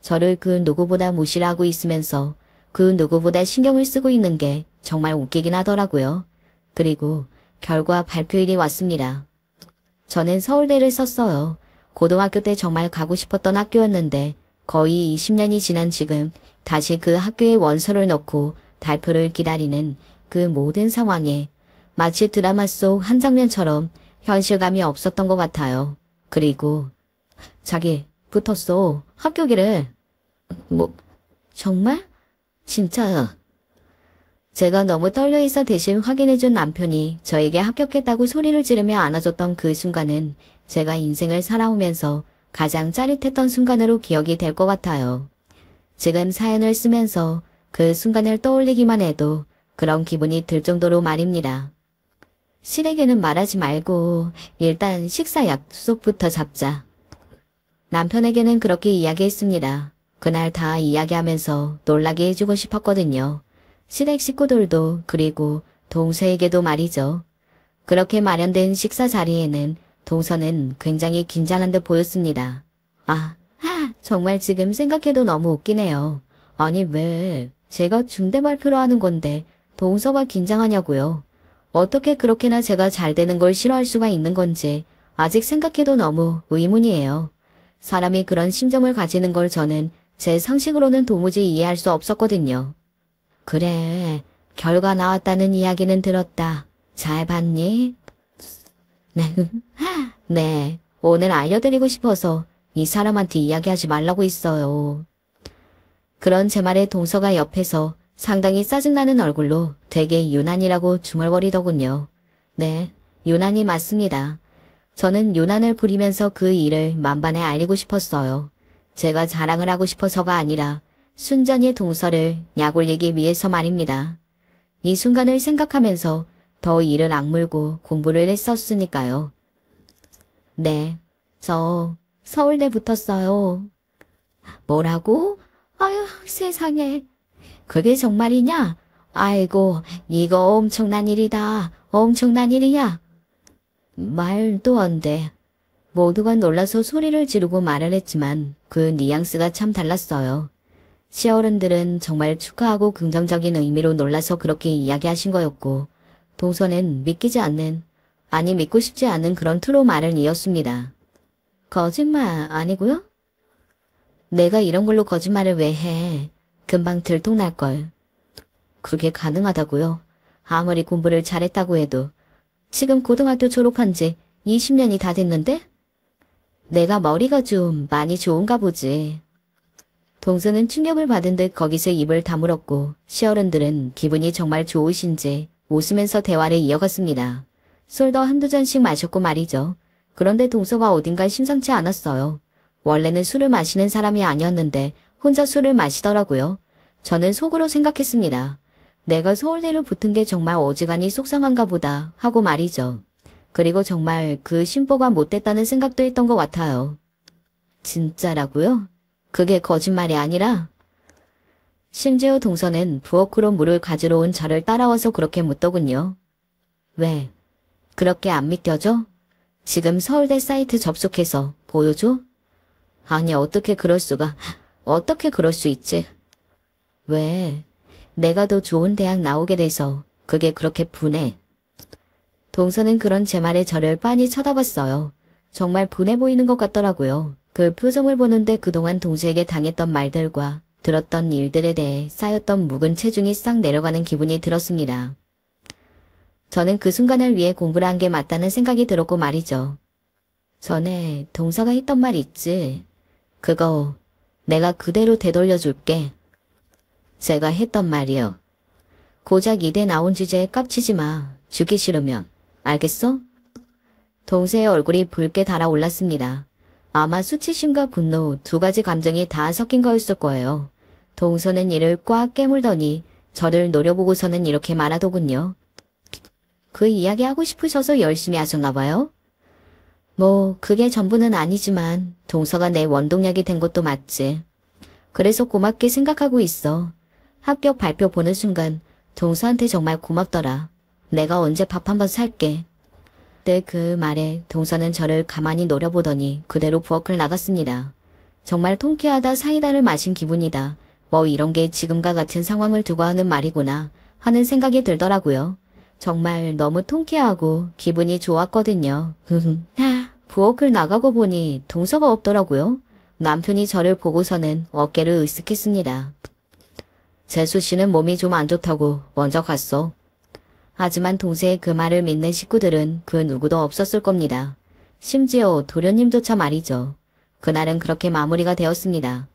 저를 그 누구보다 무시를 하고 있으면서 그 누구보다 신경을 쓰고 있는 게 정말 웃기긴 하더라고요. 그리고 결과 발표일이 왔습니다. 저는 서울대를 썼어요. 고등학교 때 정말 가고 싶었던 학교였는데 거의 20년이 지난 지금 다시 그 학교에 원서를 넣고 발표를 기다리는 그 모든 상황에 마치 드라마 속 한 장면처럼 현실감이 없었던 것 같아요. 그리고 자기 붙었어. 합격이래. 뭐 정말? 진짜야. 제가 너무 떨려있어 대신 확인해준 남편이 저에게 합격했다고 소리를 지르며 안아줬던 그 순간은 제가 인생을 살아오면서 가장 짜릿했던 순간으로 기억이 될 것 같아요. 지금 사연을 쓰면서 그 순간을 떠올리기만 해도 그런 기분이 들 정도로 말입니다. 실에게는 말하지 말고 일단 식사 약속부터 잡자. 남편에게는 그렇게 이야기했습니다. 그날 다 이야기하면서 놀라게 해주고 싶었거든요. 시댁 식구들도 그리고 동서에게도 말이죠. 그렇게 마련된 식사 자리에는 동서는 굉장히 긴장한 듯 보였습니다. 정말 지금 생각해도 너무 웃기네요. 아니 왜 제가 중대 발표를 하는 건데 동서가 긴장하냐고요. 어떻게 그렇게나 제가 잘 되는 걸 싫어할 수가 있는 건지 아직 생각해도 너무 의문이에요. 사람이 그런 심정을 가지는 걸 저는 제 상식으로는 도무지 이해할 수 없었거든요. 그래, 결과 나왔다는 이야기는 들었다. 잘 봤니? 네, 네, 오늘 알려드리고 싶어서 이 사람한테 이야기하지 말라고 했어요. 그런 제 말에 동서가 옆에서 상당히 짜증나는 얼굴로 되게 유난이라고 중얼거리더군요. 네, 유난이 맞습니다. 저는 유난을 부리면서 그 일을 만반에 알리고 싶었어요. 제가 자랑을 하고 싶어서가 아니라 순전히 동서를 약올리기 위해서 말입니다. 이 순간을 생각하면서 더 이를 악물고 공부를 했었으니까요. 네, 저 서울대 붙었어요. 뭐라고? 아유, 세상에. 그게 정말이냐? 아이고, 이거 엄청난 일이다. 엄청난 일이야. 말도 안 돼. 모두가 놀라서 소리를 지르고 말을 했지만 그 뉘앙스가 참 달랐어요. 시어른들은 정말 축하하고 긍정적인 의미로 놀라서 그렇게 이야기하신 거였고 동서는 믿기지 않는, 아니 믿고 싶지 않은 그런 투로 말을 이었습니다. 거짓말 아니고요? 내가 이런 걸로 거짓말을 왜 해. 금방 들통날걸. 그게 가능하다고요? 아무리 공부를 잘했다고 해도 지금 고등학교 졸업한 지 20년이 다 됐는데? 내가 머리가 좀 많이 좋은가 보지. 동서는 충격을 받은 듯 거기서 입을 다물었고 시어른들은 기분이 정말 좋으신지 웃으면서 대화를 이어갔습니다. 술도 한두 잔씩 마셨고 말이죠. 그런데 동서가 어딘가 심상치 않았어요. 원래는 술을 마시는 사람이 아니었는데 혼자 술을 마시더라고요. 저는 속으로 생각했습니다. 내가 서울대를 붙은 게 정말 어지간히 속상한가 보다 하고 말이죠. 그리고 정말 그 심보가 못됐다는 생각도 했던 것 같아요. 진짜라고요? 그게 거짓말이 아니라? 심지어 동서는 부엌으로 물을 가지러 온 저를 따라와서 그렇게 묻더군요. 왜? 그렇게 안 믿겨져? 지금 서울대 사이트 접속해서 보여줘? 아니 어떻게 그럴 수가, 어떻게 그럴 수 있지? 왜? 내가 더 좋은 대학 나오게 돼서 그게 그렇게 분해. 동서는 그런 제 말에 저를 빤히 쳐다봤어요. 정말 분해 보이는 것 같더라고요. 그 표정을 보는데 그동안 동서에게 당했던 말들과 들었던 일들에 대해 쌓였던 묵은 체중이 싹 내려가는 기분이 들었습니다. 저는 그 순간을 위해 공부를 한 게 맞다는 생각이 들었고 말이죠. 전에 동서가 했던 말 있지. 그거 내가 그대로 되돌려줄게. 제가 했던 말이요. 고작 이대 나온 주제에 깝치지 마. 죽기 싫으면. 알겠어? 동서의 얼굴이 붉게 달아올랐습니다. 아마 수치심과 분노 두 가지 감정이 다 섞인 거였을 거예요. 동서는 이를 꽉 깨물더니 저를 노려보고서는 이렇게 말하더군요. 그 이야기 하고 싶으셔서 열심히 하셨나 봐요? 뭐 그게 전부는 아니지만 동서가 내 원동력이 된 것도 맞지. 그래서 고맙게 생각하고 있어. 합격 발표 보는 순간 동서한테 정말 고맙더라. 내가 언제 밥 한번 살게. 그때 그 말에 동서는 저를 가만히 노려보더니 그대로 부엌을 나갔습니다. 정말 통쾌하다 사이다를 마신 기분이다. 뭐 이런 게 지금과 같은 상황을 두고 하는 말이구나 하는 생각이 들더라고요. 정말 너무 통쾌하고 기분이 좋았거든요. 부엌을 나가고 보니 동서가 없더라고요. 남편이 저를 보고서는 어깨를 으쓱했습니다. 재수 씨는 몸이 좀 안 좋다고 먼저 갔어. 하지만 동서의 그 말을 믿는 식구들은 그 누구도 없었을 겁니다. 심지어 도련님조차 말이죠. 그날은 그렇게 마무리가 되었습니다.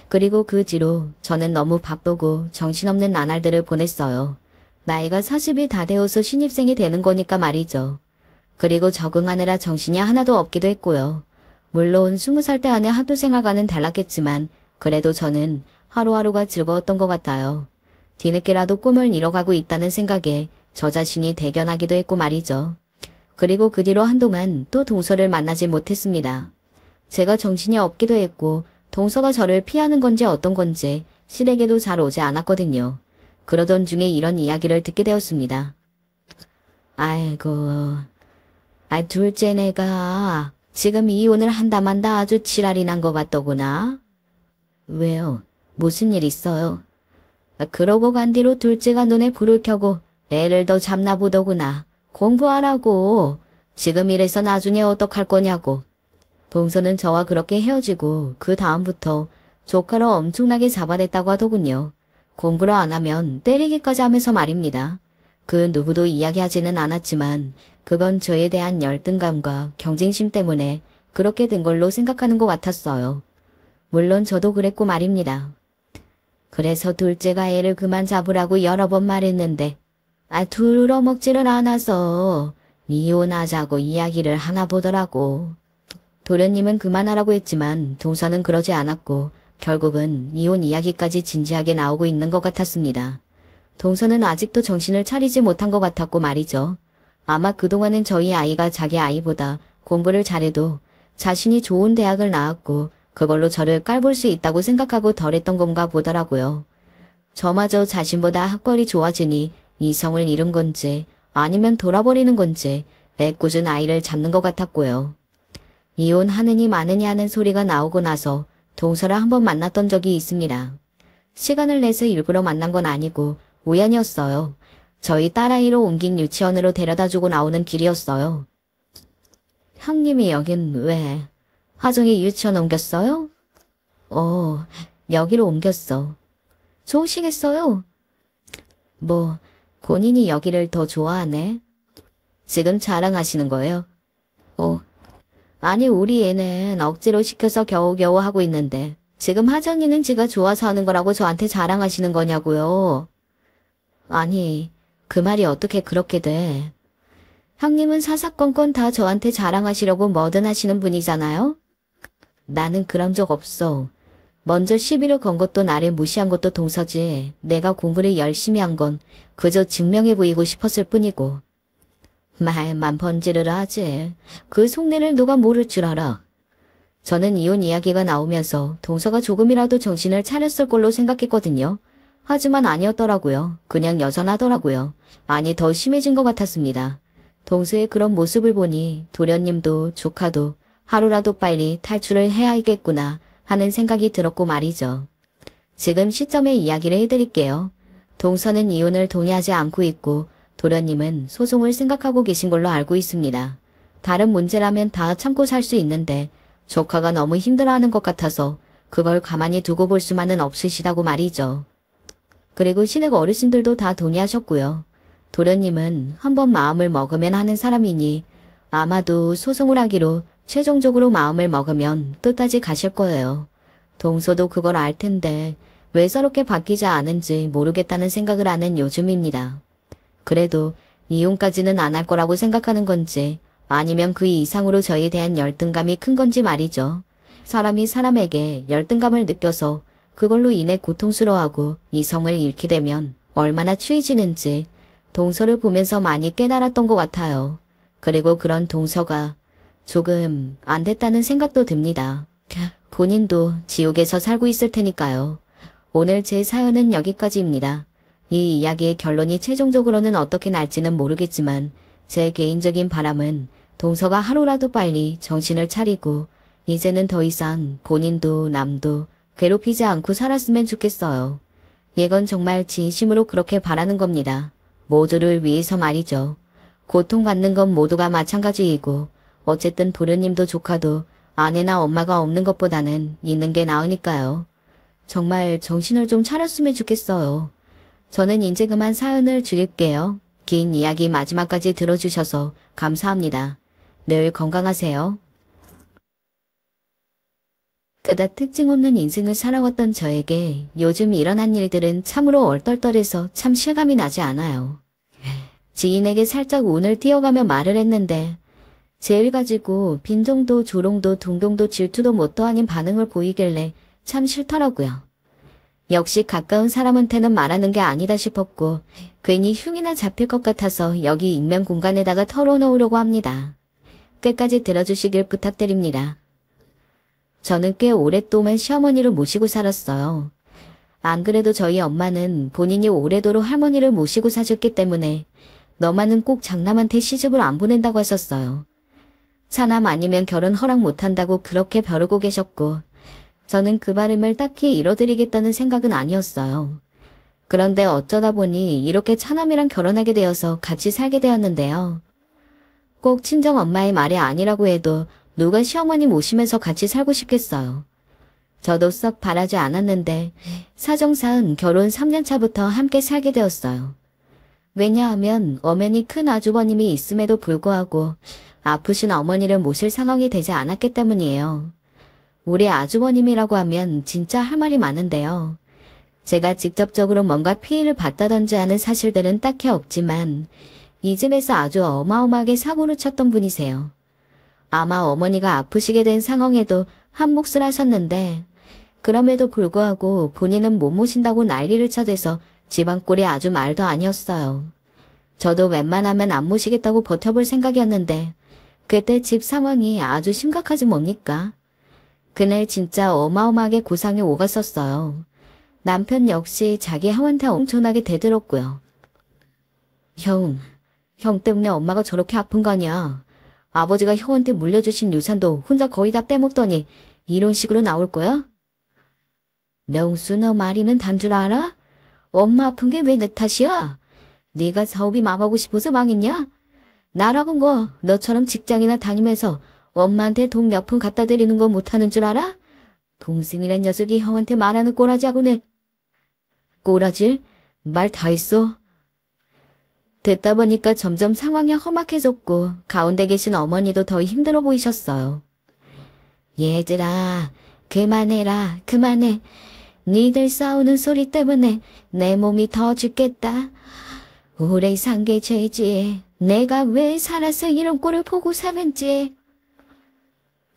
그리고 그 뒤로 저는 너무 바쁘고 정신없는 나날들을 보냈어요. 나이가 40이 다 되어서 신입생이 되는 거니까 말이죠. 그리고 적응하느라 정신이 하나도 없기도 했고요. 물론 20살 때 안에 학교 생활과는 달랐겠지만 그래도 저는 하루하루가 즐거웠던 것 같아요. 뒤늦게라도 꿈을 이뤄가고 있다는 생각에 저 자신이 대견하기도 했고 말이죠. 그리고 그 뒤로 한동안 또 동서를 만나지 못했습니다. 제가 정신이 없기도 했고 동서가 저를 피하는 건지 어떤 건지 실에게도 잘 오지 않았거든요. 그러던 중에 이런 이야기를 듣게 되었습니다. 아이고, 둘째 내가 지금 이혼을 한다만다 아주 지랄이 난 것 같더구나. 왜요? 무슨 일 있어요? 그러고 간 뒤로 둘째가 눈에 불을 켜고 애를 더 잡나 보더구나. 공부하라고. 지금 이래서 나중에 어떡할 거냐고. 동서는 저와 그렇게 헤어지고 그 다음부터 조카로 엄청나게 잡아댔다고 하더군요. 공부를 안 하면 때리기까지 하면서 말입니다. 그 누구도 이야기하지는 않았지만 그건 저에 대한 열등감과 경쟁심 때문에 그렇게 된 걸로 생각하는 것 같았어요. 물론 저도 그랬고 말입니다. 그래서 둘째가 애를 그만 잡으라고 여러 번 말했는데 들어먹지를 않아서 이혼하자고 이야기를 하나 보더라고. 도련님은 그만하라고 했지만 동서는 그러지 않았고 결국은 이혼 이야기까지 진지하게 나오고 있는 것 같았습니다. 동서는 아직도 정신을 차리지 못한 것 같았고 말이죠. 아마 그동안은 저희 아이가 자기 아이보다 공부를 잘해도 자신이 좋은 대학을 나왔고 그걸로 저를 깔볼 수 있다고 생각하고 덜했던 건가 보더라고요. 저마저 자신보다 학벌이 좋아지니 이성을 잃은 건지 아니면 돌아버리는 건지 애꿎은 아이를 잡는 것 같았고요. 이혼하느니 마느니 하는 소리가 나오고 나서 동서를 한번 만났던 적이 있습니다. 시간을 내서 일부러 만난 건 아니고 우연이었어요. 저희 딸아이로 옮긴 유치원으로 데려다주고 나오는 길이었어요. 형님이 여긴 왜? 하정이 유치원 옮겼어요? 여기로 옮겼어. 좋으시겠어요? 뭐 본인이 여기를 더 좋아하네? 지금 자랑하시는 거예요? 아니 우리 애는 억지로 시켜서 겨우겨우 하고 있는데 지금 하정이는 지가 좋아서 하는 거라고 저한테 자랑하시는 거냐고요. 아니 그 말이 어떻게 그렇게 돼. 형님은 사사건건 다 저한테 자랑하시려고 뭐든 하시는 분이잖아요. 나는 그런 적 없어. 먼저 시비를 건 것도 나를 무시한 것도 동서지. 내가 공부를 열심히 한 건 그저 증명해 보이고 싶었을 뿐이고. 말만 번지르르 하지. 그 속내를 누가 모를 줄 알아. 저는 이혼 이야기가 나오면서 동서가 조금이라도 정신을 차렸을 걸로 생각했거든요. 하지만 아니었더라고요. 그냥 여전하더라고요. 아니 더 심해진 것 같았습니다. 동서의 그런 모습을 보니 도련님도 조카도 하루라도 빨리 탈출을 해야겠구나 하는 생각이 들었고 말이죠. 지금 시점에 이야기를 해드릴게요. 동서는 이혼을 동의하지 않고 있고 도련님은 소송을 생각하고 계신 걸로 알고 있습니다. 다른 문제라면 다 참고 살 수 있는데 조카가 너무 힘들어하는 것 같아서 그걸 가만히 두고 볼 수만은 없으시다고 말이죠. 그리고 시댁 어르신들도 다 동의하셨고요. 도련님은 한번 마음을 먹으면 하는 사람이니 아마도 소송을 하기로 최종적으로 마음을 먹으면 끝까지 가실 거예요. 동서도 그걸 알 텐데 왜 저렇게 바뀌지 않은지 모르겠다는 생각을 하는 요즘입니다. 그래도 이혼까지는 안 할 거라고 생각하는 건지 아니면 그 이상으로 저에 대한 열등감이 큰 건지 말이죠. 사람이 사람에게 열등감을 느껴서 그걸로 인해 고통스러워하고 이성을 잃게 되면 얼마나 추해지는지 동서를 보면서 많이 깨달았던 것 같아요. 그리고 그런 동서가 조금 안 됐다는 생각도 듭니다. 본인도 지옥에서 살고 있을 테니까요. 오늘 제 사연은 여기까지입니다. 이 이야기의 결론이 최종적으로는 어떻게 날지는 모르겠지만 제 개인적인 바람은 동서가 하루라도 빨리 정신을 차리고 이제는 더 이상 본인도 남도 괴롭히지 않고 살았으면 좋겠어요. 이건 정말 진심으로 그렇게 바라는 겁니다. 모두를 위해서 말이죠. 고통받는 건 모두가 마찬가지이고 어쨌든 도련님도 조카도 아내나 엄마가 없는 것보다는 있는 게 나으니까요. 정말 정신을 좀 차렸으면 좋겠어요. 저는 이제 그만 사연을 줄일게요. 긴 이야기 마지막까지 들어주셔서 감사합니다. 늘 건강하세요. 그닥 특징 없는 인생을 살아왔던 저에게 요즘 일어난 일들은 참으로 얼떨떨해서 참 실감이 나지 않아요. 지인에게 살짝 운을 띄워가며 말을 했는데 제 일 가지고 빈정도 조롱도 동경도 질투도 뭣도 아닌 반응을 보이길래 참 싫더라고요. 역시 가까운 사람한테는 말하는 게 아니다 싶었고 괜히 흉이나 잡힐 것 같아서 여기 익명 공간에다가 털어놓으려고 합니다. 끝까지 들어주시길 부탁드립니다. 저는 꽤 오랫동안 시어머니를 모시고 살았어요. 안 그래도 저희 엄마는 본인이 오래도록 할머니를 모시고 사셨기 때문에 너만은 꼭 장남한테 시집을 안 보낸다고 하셨어요. 차남 아니면 결혼 허락 못한다고 그렇게 벼르고 계셨고 저는 그 바람을 딱히 이뤄드리겠다는 생각은 아니었어요. 그런데 어쩌다 보니 이렇게 차남이랑 결혼하게 되어서 같이 살게 되었는데요. 꼭 친정 엄마의 말이 아니라고 해도 누가 시어머니 모시면서 같이 살고 싶겠어요. 저도 썩 바라지 않았는데 사정상 결혼 3년 차부터 함께 살게 되었어요. 왜냐하면 엄연히 큰 아주버님이 있음에도 불구하고 아프신 어머니를 모실 상황이 되지 않았기 때문이에요. 우리 아주버님이라고 하면 진짜 할 말이 많은데요. 제가 직접적으로 뭔가 피해를 받다든지 하는 사실들은 딱히 없지만 이 집에서 아주 어마어마하게 사고를 쳤던 분이세요. 아마 어머니가 아프시게 된 상황에도 한 몫을 하셨는데 그럼에도 불구하고 본인은 못 모신다고 난리를 쳐대서 집안 꼴이 아주 말도 아니었어요. 저도 웬만하면 안 모시겠다고 버텨볼 생각이었는데 그때 집 상황이 아주 심각하지 뭡니까? 그날 진짜 어마어마하게 고상이 오갔었어요. 남편 역시 자기 형한테 엄청나게 대들었고요. 형 때문에 엄마가 저렇게 아픈 거 아니야. 아버지가 형한테 물려주신 유산도 혼자 거의 다 빼먹더니 이런 식으로 나올 거야? 명수 너 말이는 단 줄 알아? 엄마 아픈 게 왜 내 탓이야? 네가 사업이 망하고 싶어서 망했냐? 나라곤 거 너처럼 직장이나 다니면서 엄마한테 돈 몇 푼 갖다 드리는 거 못하는 줄 알아? 동생이란 녀석이 형한테 말하는 꼬라지하고 내 꼬라질? 말 다 했어. 듣다 보니까 점점 상황이 험악해졌고 가운데 계신 어머니도 더 힘들어 보이셨어요. 얘들아 그만해라 그만해. 니들 싸우는 소리 때문에 내 몸이 더 죽겠다. 오래 산 게 죄지. 내가 왜 살아서 이런 꼴을 보고 사는지.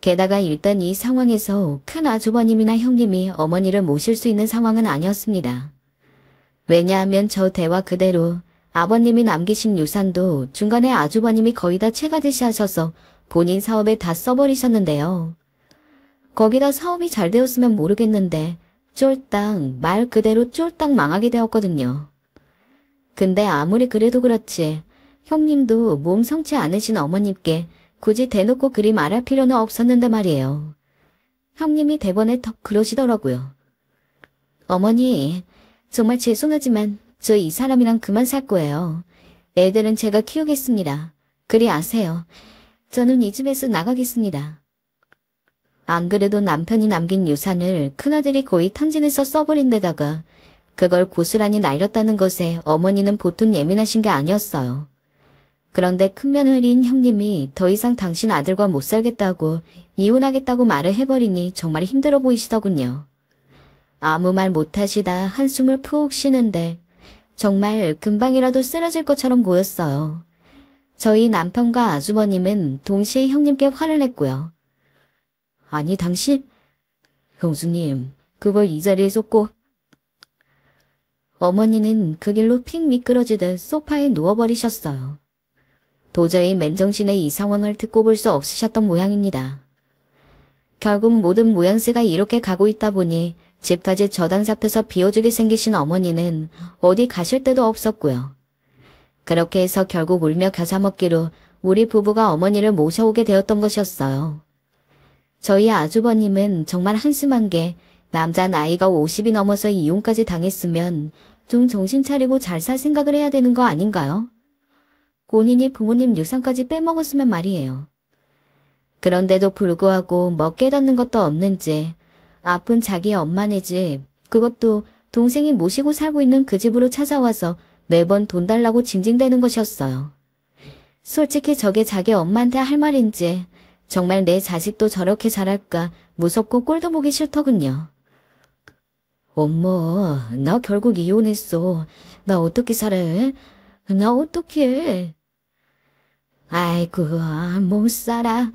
게다가 일단 이 상황에서 큰 아주버님이나 형님이 어머니를 모실 수 있는 상황은 아니었습니다. 왜냐하면 저 대화 그대로 아버님이 남기신 유산도 중간에 아주버님이 거의 다 채가듯이 하셔서 본인 사업에 다 써버리셨는데요. 거기다 사업이 잘 되었으면 모르겠는데 쫄딱 말 그대로 쫄딱 망하게 되었거든요. 근데 아무리 그래도 그렇지 형님도 몸 성치 않으신 어머님께 굳이 대놓고 그리 말할 필요는 없었는데 말이에요. 형님이 대번에 턱 그러시더라고요. 어머니 정말 죄송하지만 저 이 사람이랑 그만 살 거예요. 애들은 제가 키우겠습니다. 그리 아세요. 저는 이 집에서 나가겠습니다. 안 그래도 남편이 남긴 유산을 큰아들이 거의 탕진해서 써버린 데다가 그걸 고스란히 날렸다는 것에 어머니는 보통 예민하신 게 아니었어요. 그런데 큰며느리인 형님이 더 이상 당신 아들과 못 살겠다고 이혼하겠다고 말을 해버리니 정말 힘들어 보이시더군요. 아무 말 못하시다 한숨을 푹 쉬는데 정말 금방이라도 쓰러질 것처럼 보였어요. 저희 남편과 아주버님은 동시에 형님께 화를 냈고요. 아니 당신, 형수님, 그걸 이 자리에서 꼭. 어머니는 그 길로 픽 미끄러지듯 소파에 누워버리셨어요. 도저히 맨정신에 이 상황을 듣고 볼 수 없으셨던 모양입니다. 결국 모든 모양새가 이렇게 가고 있다 보니 집까지 저당 잡혀서 비워주게 생기신 어머니는 어디 가실 데도 없었고요. 그렇게 해서 결국 울며 겨자 먹기로 우리 부부가 어머니를 모셔오게 되었던 것이었어요. 저희 아주버님은 정말 한심한 게 남자 나이가 50이 넘어서 이혼까지 당했으면 좀 정신 차리고 잘 살 생각을 해야 되는 거 아닌가요? 본인이 부모님 유산까지 빼먹었으면 말이에요. 그런데도 불구하고 뭐 깨닫는 것도 없는지 아픈 자기 엄마네 집, 그것도 동생이 모시고 살고 있는 그 집으로 찾아와서 매번 돈 달라고 징징대는 것이었어요. 솔직히 저게 자기 엄마한테 할 말인지 정말 내 자식도 저렇게 자랄까 무섭고 꼴도 보기 싫더군요. 엄마, 나 결국 이혼했어. 나 어떻게 살아? 나 어떻게? 아이고, 못 살아.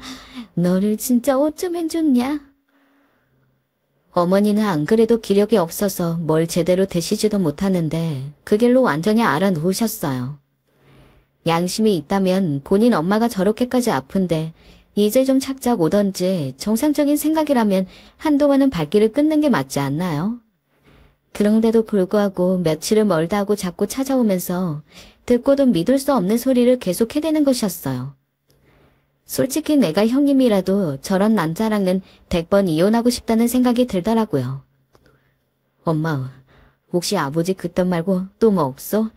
너를 진짜 어쩌면 좋냐? 어머니는 안 그래도 기력이 없어서 뭘 제대로 드시지도 못하는데 그 길로 완전히 알아놓으셨어요. 양심이 있다면 본인 엄마가 저렇게까지 아픈데 이제 좀 착착 오던지 정상적인 생각이라면 한동안은 발길을 끊는 게 맞지 않나요? 그런데도 불구하고 며칠을 멀다 하고 자꾸 찾아오면서 듣고도 믿을 수 없는 소리를 계속 해대는 것이었어요. 솔직히 내가 형님이라도 저런 남자랑은 100번 이혼하고 싶다는 생각이 들더라고요. 엄마, 혹시 아버지 그딴 말고 또 뭐 없어?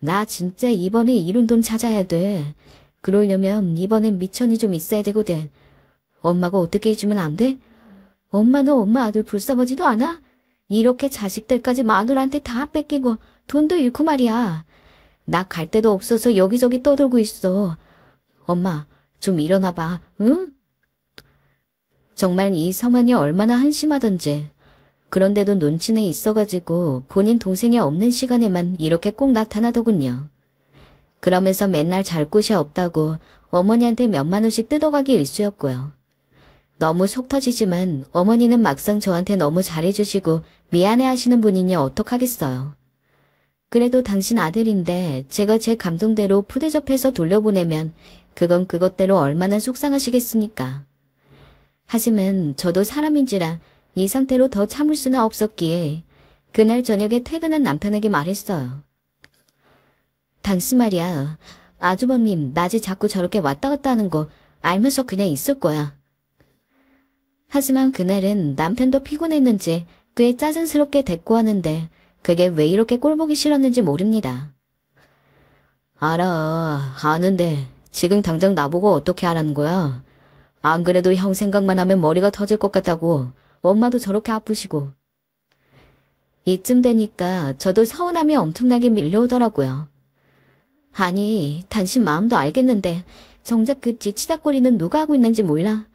나 진짜 이번에 이룬 돈 찾아야 돼. 그러려면 이번엔 미천이 좀 있어야 되거든. 엄마가 어떻게 해주면 안 돼? 엄마는 엄마 아들 불쌍하지도 않아? 이렇게 자식들까지 마누라한테 다 뺏기고 돈도 잃고 말이야. 나 갈 데도 없어서 여기저기 떠돌고 있어. 엄마, 좀 일어나봐, 응? 정말 이 성환이 얼마나 한심하던지. 그런데도 눈치는 있어가지고 본인 동생이 없는 시간에만 이렇게 꼭 나타나더군요. 그러면서 맨날 잘 곳이 없다고 어머니한테 몇만 원씩 뜯어가기 일쑤였고요. 너무 속 터지지만 어머니는 막상 저한테 너무 잘해주시고 미안해하시는 분이니 어떡하겠어요. 그래도 당신 아들인데 제가 제 감동대로 푸대접해서 돌려보내면 그건 그것대로 얼마나 속상하시겠습니까. 하지만 저도 사람인지라 이 상태로 더 참을 수는 없었기에 그날 저녁에 퇴근한 남편에게 말했어요. 당신 말이야, 아주버님 낮에 자꾸 저렇게 왔다 갔다 하는 거 알면서 그냥 있을 거야. 하지만 그날은 남편도 피곤했는지 꽤 짜증스럽게 대꾸하는데 그게 왜 이렇게 꼴보기 싫었는지 모릅니다. 알아, 아는데 지금 당장 나보고 어떻게 하라는 거야? 안 그래도 형 생각만 하면 머리가 터질 것 같다고. 엄마도 저렇게 아프시고. 이쯤 되니까 저도 서운함이 엄청나게 밀려오더라고요. 아니, 당신 마음도 알겠는데 정작 그 뒤치다거리는 누가 하고 있는지 몰라.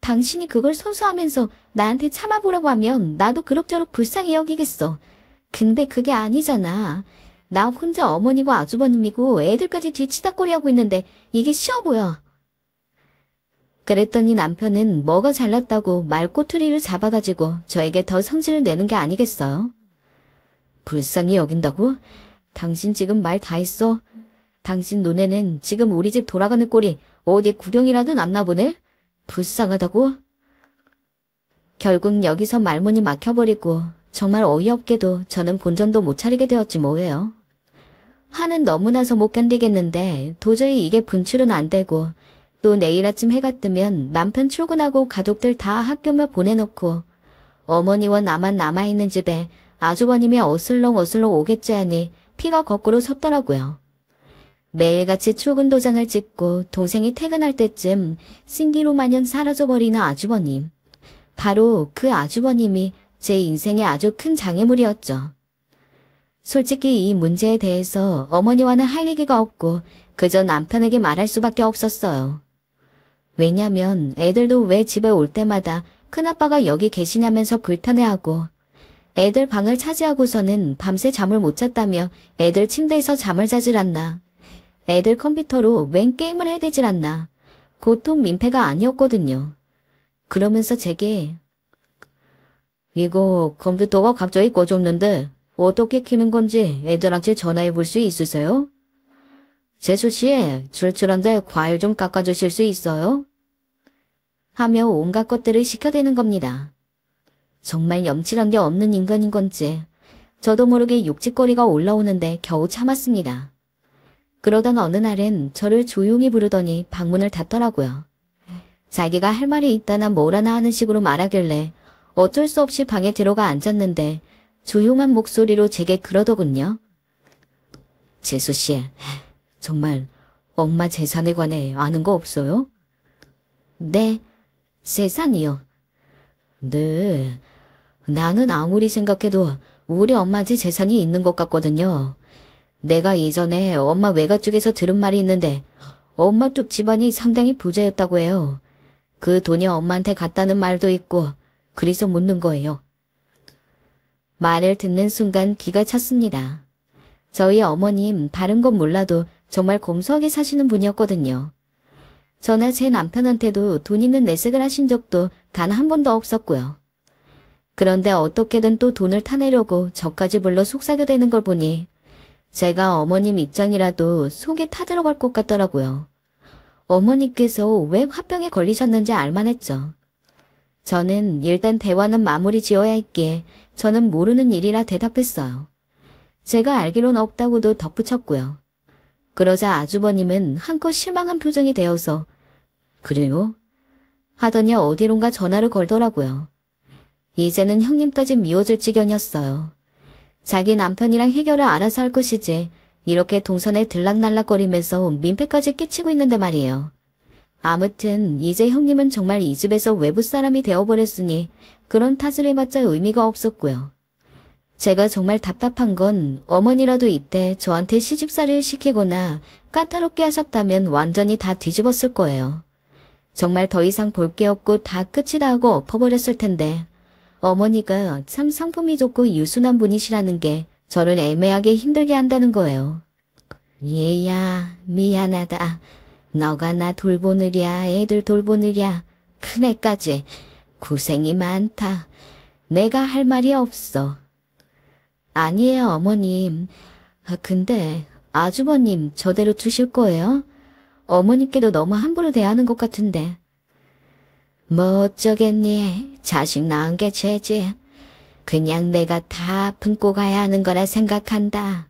당신이 그걸 소소하면서 나한테 참아보라고 하면 나도 그럭저럭 불쌍히 여기겠어. 근데 그게 아니잖아. 나 혼자 어머니고 아주버님이고 애들까지 뒤치다거리하고 있는데 이게 쉬워 보여. 그랬더니 남편은 뭐가 잘났다고 말꼬투리를 잡아가지고 저에게 더 성질을 내는 게 아니겠어요? 불쌍히 여긴다고? 당신 지금 말 다 했어? 당신 눈에는 지금 우리 집 돌아가는 꼴이 어디 구경이라도 났나 보네? 불쌍하다고? 결국 여기서 말문이 막혀버리고 정말 어이없게도 저는 본전도 못 차리게 되었지 뭐예요. 화는 너무 나서 못 견디겠는데 도저히 이게 분출은 안 되고 또 내일 아침 해가 뜨면 남편 출근하고 가족들 다 학교며 보내놓고 어머니와 나만 남아있는 집에 아주버님이 어슬렁어슬렁 오겠지 하니 피가 거꾸로 섰더라고요. 매일같이 출근 도장을 찍고 동생이 퇴근할 때쯤 신기루 마냥 사라져버리는 아주버님. 바로 그 아주버님이 제 인생의 아주 큰 장애물이었죠. 솔직히 이 문제에 대해서 어머니와는 할 얘기가 없고 그저 남편에게 말할 수밖에 없었어요. 왜냐면 애들도 왜 집에 올 때마다 큰아빠가 여기 계시냐면서 불편해하고 애들 방을 차지하고서는 밤새 잠을 못 잤다며 애들 침대에서 잠을 자질 않나. 애들 컴퓨터로 웬 게임을 해대질 않나. 보통 민폐가 아니었거든요. 그러면서 제게 이거 컴퓨터가 갑자기 꺼졌는데 어떻게 켜는 건지 애들한테 전화해 볼 수 있으세요? 재수씨, 출출한데 과일 좀 깎아주실 수 있어요? 하며 온갖 것들을 시켜대는 겁니다. 정말 염치란 게 없는 인간인 건지 저도 모르게 욕짓거리가 올라오는데 겨우 참았습니다. 그러던 어느 날엔 저를 조용히 부르더니 방문을 닫더라고요. 자기가 할 말이 있다나 뭐라나 하는 식으로 말하길래 어쩔 수 없이 방에 들어가 앉았는데 조용한 목소리로 제게 그러더군요. 재수씨, 정말 엄마 재산에 관해 아는 거 없어요? 네, 재산이요. 네, 나는 아무리 생각해도 우리 엄마한테 재산이 있는 것 같거든요. 내가 이전에 엄마 외가 쪽에서 들은 말이 있는데 엄마 쪽 집안이 상당히 부자였다고 해요. 그 돈이 엄마한테 갔다는 말도 있고 그래서 묻는 거예요. 말을 듣는 순간 기가 찼습니다. 저희 어머님 다른 건 몰라도 정말 검소하게 사시는 분이었거든요. 저나 제 남편한테도 돈 있는 내색을 하신 적도 단 한 번도 없었고요. 그런데 어떻게든 또 돈을 타내려고 저까지 불러 속삭여대는 걸 보니 제가 어머님 입장이라도 속에 타들어갈 것 같더라고요. 어머니께서 왜 화병에 걸리셨는지 알만했죠. 저는 일단 대화는 마무리 지어야 했기에 저는 모르는 일이라 대답했어요. 제가 알기론 없다고도 덧붙였고요. 그러자 아주버님은 한껏 실망한 표정이 되어서 그래요? 하더니 어디론가 전화를 걸더라고요. 이제는 형님까지 미워질 지경이었어요. 자기 남편이랑 해결을 알아서 할 것이지 이렇게 동선에 들락날락거리면서 민폐까지 끼치고 있는데 말이에요. 아무튼 이제 형님은 정말 이 집에서 외부 사람이 되어버렸으니 그런 탓을 해봤자 의미가 없었고요. 제가 정말 답답한 건 어머니라도 이때 저한테 시집살이를 시키거나 까다롭게 하셨다면 완전히 다 뒤집었을 거예요. 정말 더 이상 볼 게 없고 다 끝이다 하고 엎어버렸을 텐데 어머니가 참 성품이 좋고 유순한 분이시라는 게 저를 애매하게 힘들게 한다는 거예요. 얘야, 미안하다. 너가 나 돌보느랴 애들 돌보느랴 큰애까지 고생이 많다. 내가 할 말이 없어. 아니에요 어머님. 근데 아주버님 저대로 두실 거예요? 어머니께도 너무 함부로 대하는 것 같은데. 뭐 어쩌겠니. 자식 낳은 게 죄지. 그냥 내가 다 품고 가야 하는 거라 생각한다.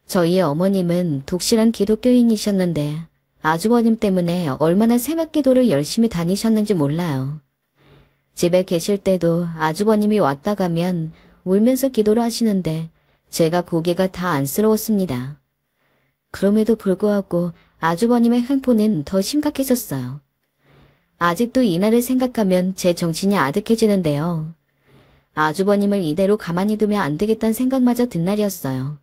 저희 어머님은 독실한 기독교인이셨는데 아주버님 때문에 얼마나 새벽 기도를 열심히 다니셨는지 몰라요. 집에 계실 때도 아주버님이 왔다 가면 울면서 기도를 하시는데 제가 보기가 다 안쓰러웠습니다. 그럼에도 불구하고 아주버님의 횡포는 더 심각해졌어요. 아직도 이날을 생각하면 제 정신이 아득해지는데요. 아주버님을 이대로 가만히 두면 안 되겠다는 생각마저 든 날이었어요.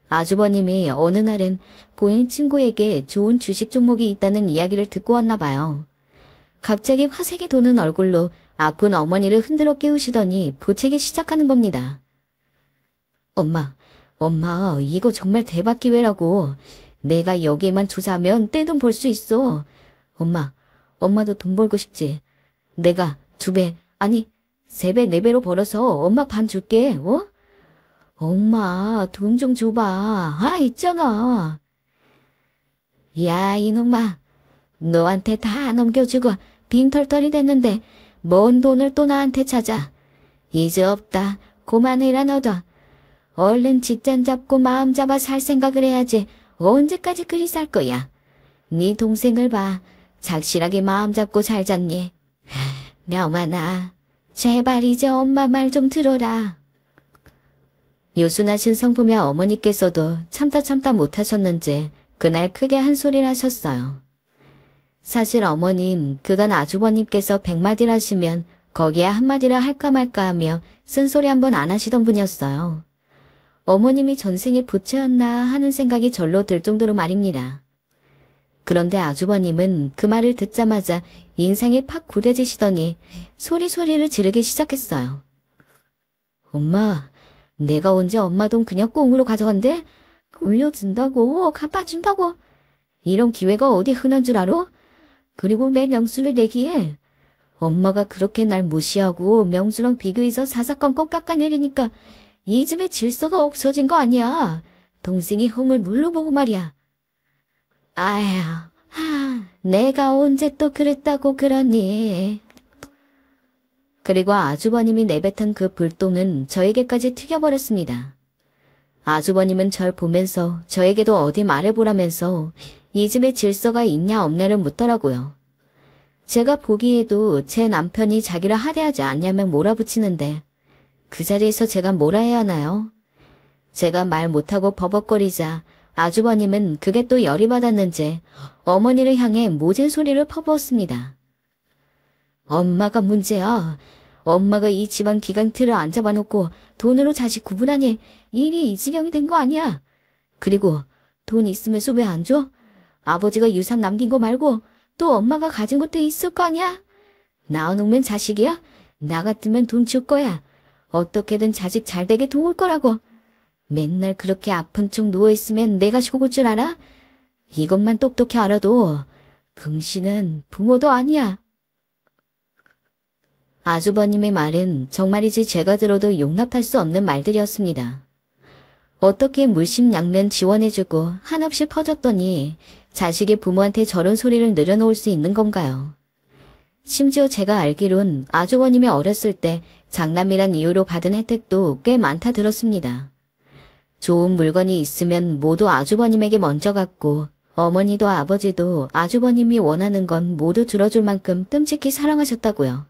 아주버님이 어느 날은 고인 친구에게 좋은 주식 종목이 있다는 이야기를 듣고 왔나 봐요. 갑자기 화색이 도는 얼굴로 아픈 어머니를 흔들어 깨우시더니 보채기 시작하는 겁니다. 엄마, 이거 정말 대박 기회라고. 내가 여기에만 투자하면 떼돈 벌 수 있어. 엄마도 돈 벌고 싶지. 내가 2배, 아니 3배, 4배로 벌어서 엄마 반 줄게, 어? 엄마, 돈 좀 줘봐. 있잖아. 야, 이놈아. 너한테 다 넘겨주고 빈털털이 됐는데 뭔 돈을 또 나한테 찾아. 이제 없다. 그만해라 너도. 얼른 직장 잡고 마음 잡아 살 생각을 해야지. 언제까지 그리 살 거야. 네 동생을 봐. 착실하게 마음 잡고 살잖니. 명아나, 제발 이제 엄마 말 좀 들어라. 요순하신 성품의 어머니께서도 참다 못하셨는지 그날 크게 한 소리를 하셨어요. 사실 어머님 그간 아주버님께서 100마디를 하시면 거기에 한마디를 할까 말까 하며 쓴소리 한 번 안 하시던 분이었어요. 어머님이 전생에 부처였나 하는 생각이 절로 들 정도로 말입니다. 그런데 아주버님은 그 말을 듣자마자 인상이 팍 굳어지시더니 소리를 지르기 시작했어요. 엄마, 내가 언제 엄마 돈 그냥 꽁으로 가져간대? 올려준다고, 갚아준다고. 이런 기회가 어디 흔한 줄 알아? 그리고 내 명수를 내기에 엄마가 그렇게 날 무시하고 명수랑 비교해서 사사건건 깎아내리니까 이 집에 질서가 없어진 거 아니야. 동생이 형을 물러보고 말이야. 아휴, 내가 언제 또 그랬다고 그러니. 그리고 아주버님이 내뱉은 그 불똥은 저에게까지 튀겨버렸습니다. 아주버님은 절 보면서 저에게도 어디 말해보라면서 이 집에 질서가 있냐 없냐를 묻더라고요. 제가 보기에도 제 남편이 자기를 하대하지 않냐면 몰아붙이는데 그 자리에서 제가 뭐라 해야 하나요? 제가 말 못하고 버벅거리자 아주버님은 그게 또 열이 받았는지 어머니를 향해 모진 소리를 퍼부었습니다. 엄마가 문제야. 엄마가 이 집안 기강틀을 안 잡아놓고 돈으로 자식 구분하니 일이 이 지경이 된 거 아니야. 그리고 돈 있으면서 왜 안 줘? 아버지가 유산 남긴 거 말고 또 엄마가 가진 것도 있을 거 아니야? 낳아놓으면 자식이야? 나 같으면 돈 줄 거야. 어떻게든 자식 잘 되게 도울 거라고. 맨날 그렇게 아픈 척 누워있으면 내가 속을 줄 알아? 이것만 똑똑히 알아도 당신은 부모도 아니야. 아주버님의 말은 정말이지 제가 들어도 용납할 수 없는 말들이었습니다. 어떻게 물심양면 지원해주고 한없이 퍼졌더니 자식이 부모한테 저런 소리를 늘어놓을 수 있는 건가요? 심지어 제가 알기론 아주버님이 어렸을 때 장남이란 이유로 받은 혜택도 꽤 많다 들었습니다. 좋은 물건이 있으면 모두 아주버님에게 먼저 갔고 어머니도 아버지도 아주버님이 원하는 건 모두 들어줄 만큼 끔찍히 사랑하셨다고요.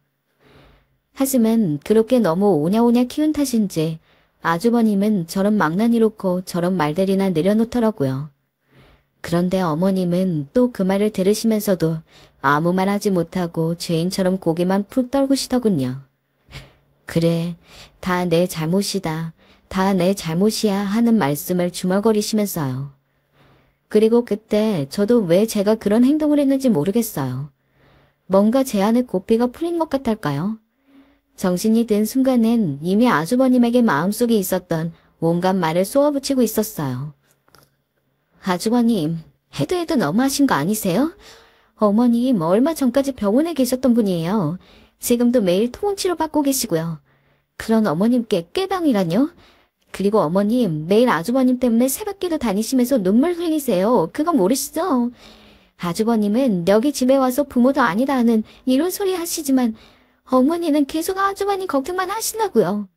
하지만 그렇게 너무 오냐오냐 키운 탓인지 아주버님은 저런 망나니 놓고 저런 말들이나 내려놓더라고요. 그런데 어머님은 또 그 말을 들으시면서도 아무 말 하지 못하고 죄인처럼 고개만 푹 떨구시더군요. 그래, 다 내 잘못이다. 다 내 잘못이야 하는 말씀을 중얼거리시면서요. 그리고 그때 저도 왜 제가 그런 행동을 했는지 모르겠어요. 뭔가 제 안에 고삐가 풀린 것 같달까요? 정신이 든 순간엔 이미 아주버님에게 마음속에 있었던 온갖 말을 쏘아붙이고 있었어요. 아주버님, 해도 너무하신 거 아니세요? 어머님 얼마 전까지 병원에 계셨던 분이에요. 지금도 매일 통원치료 받고 계시고요. 그런 어머님께 깨방이라뇨? 그리고 어머님 매일 아주버님 때문에 새벽기도 다니시면서 눈물 흘리세요. 그건 모르시죠? 아주버님은 여기 집에 와서 부모도 아니다 하는 이런 소리 하시지만 어머니는 계속 아주버님 걱정만 하시나고요.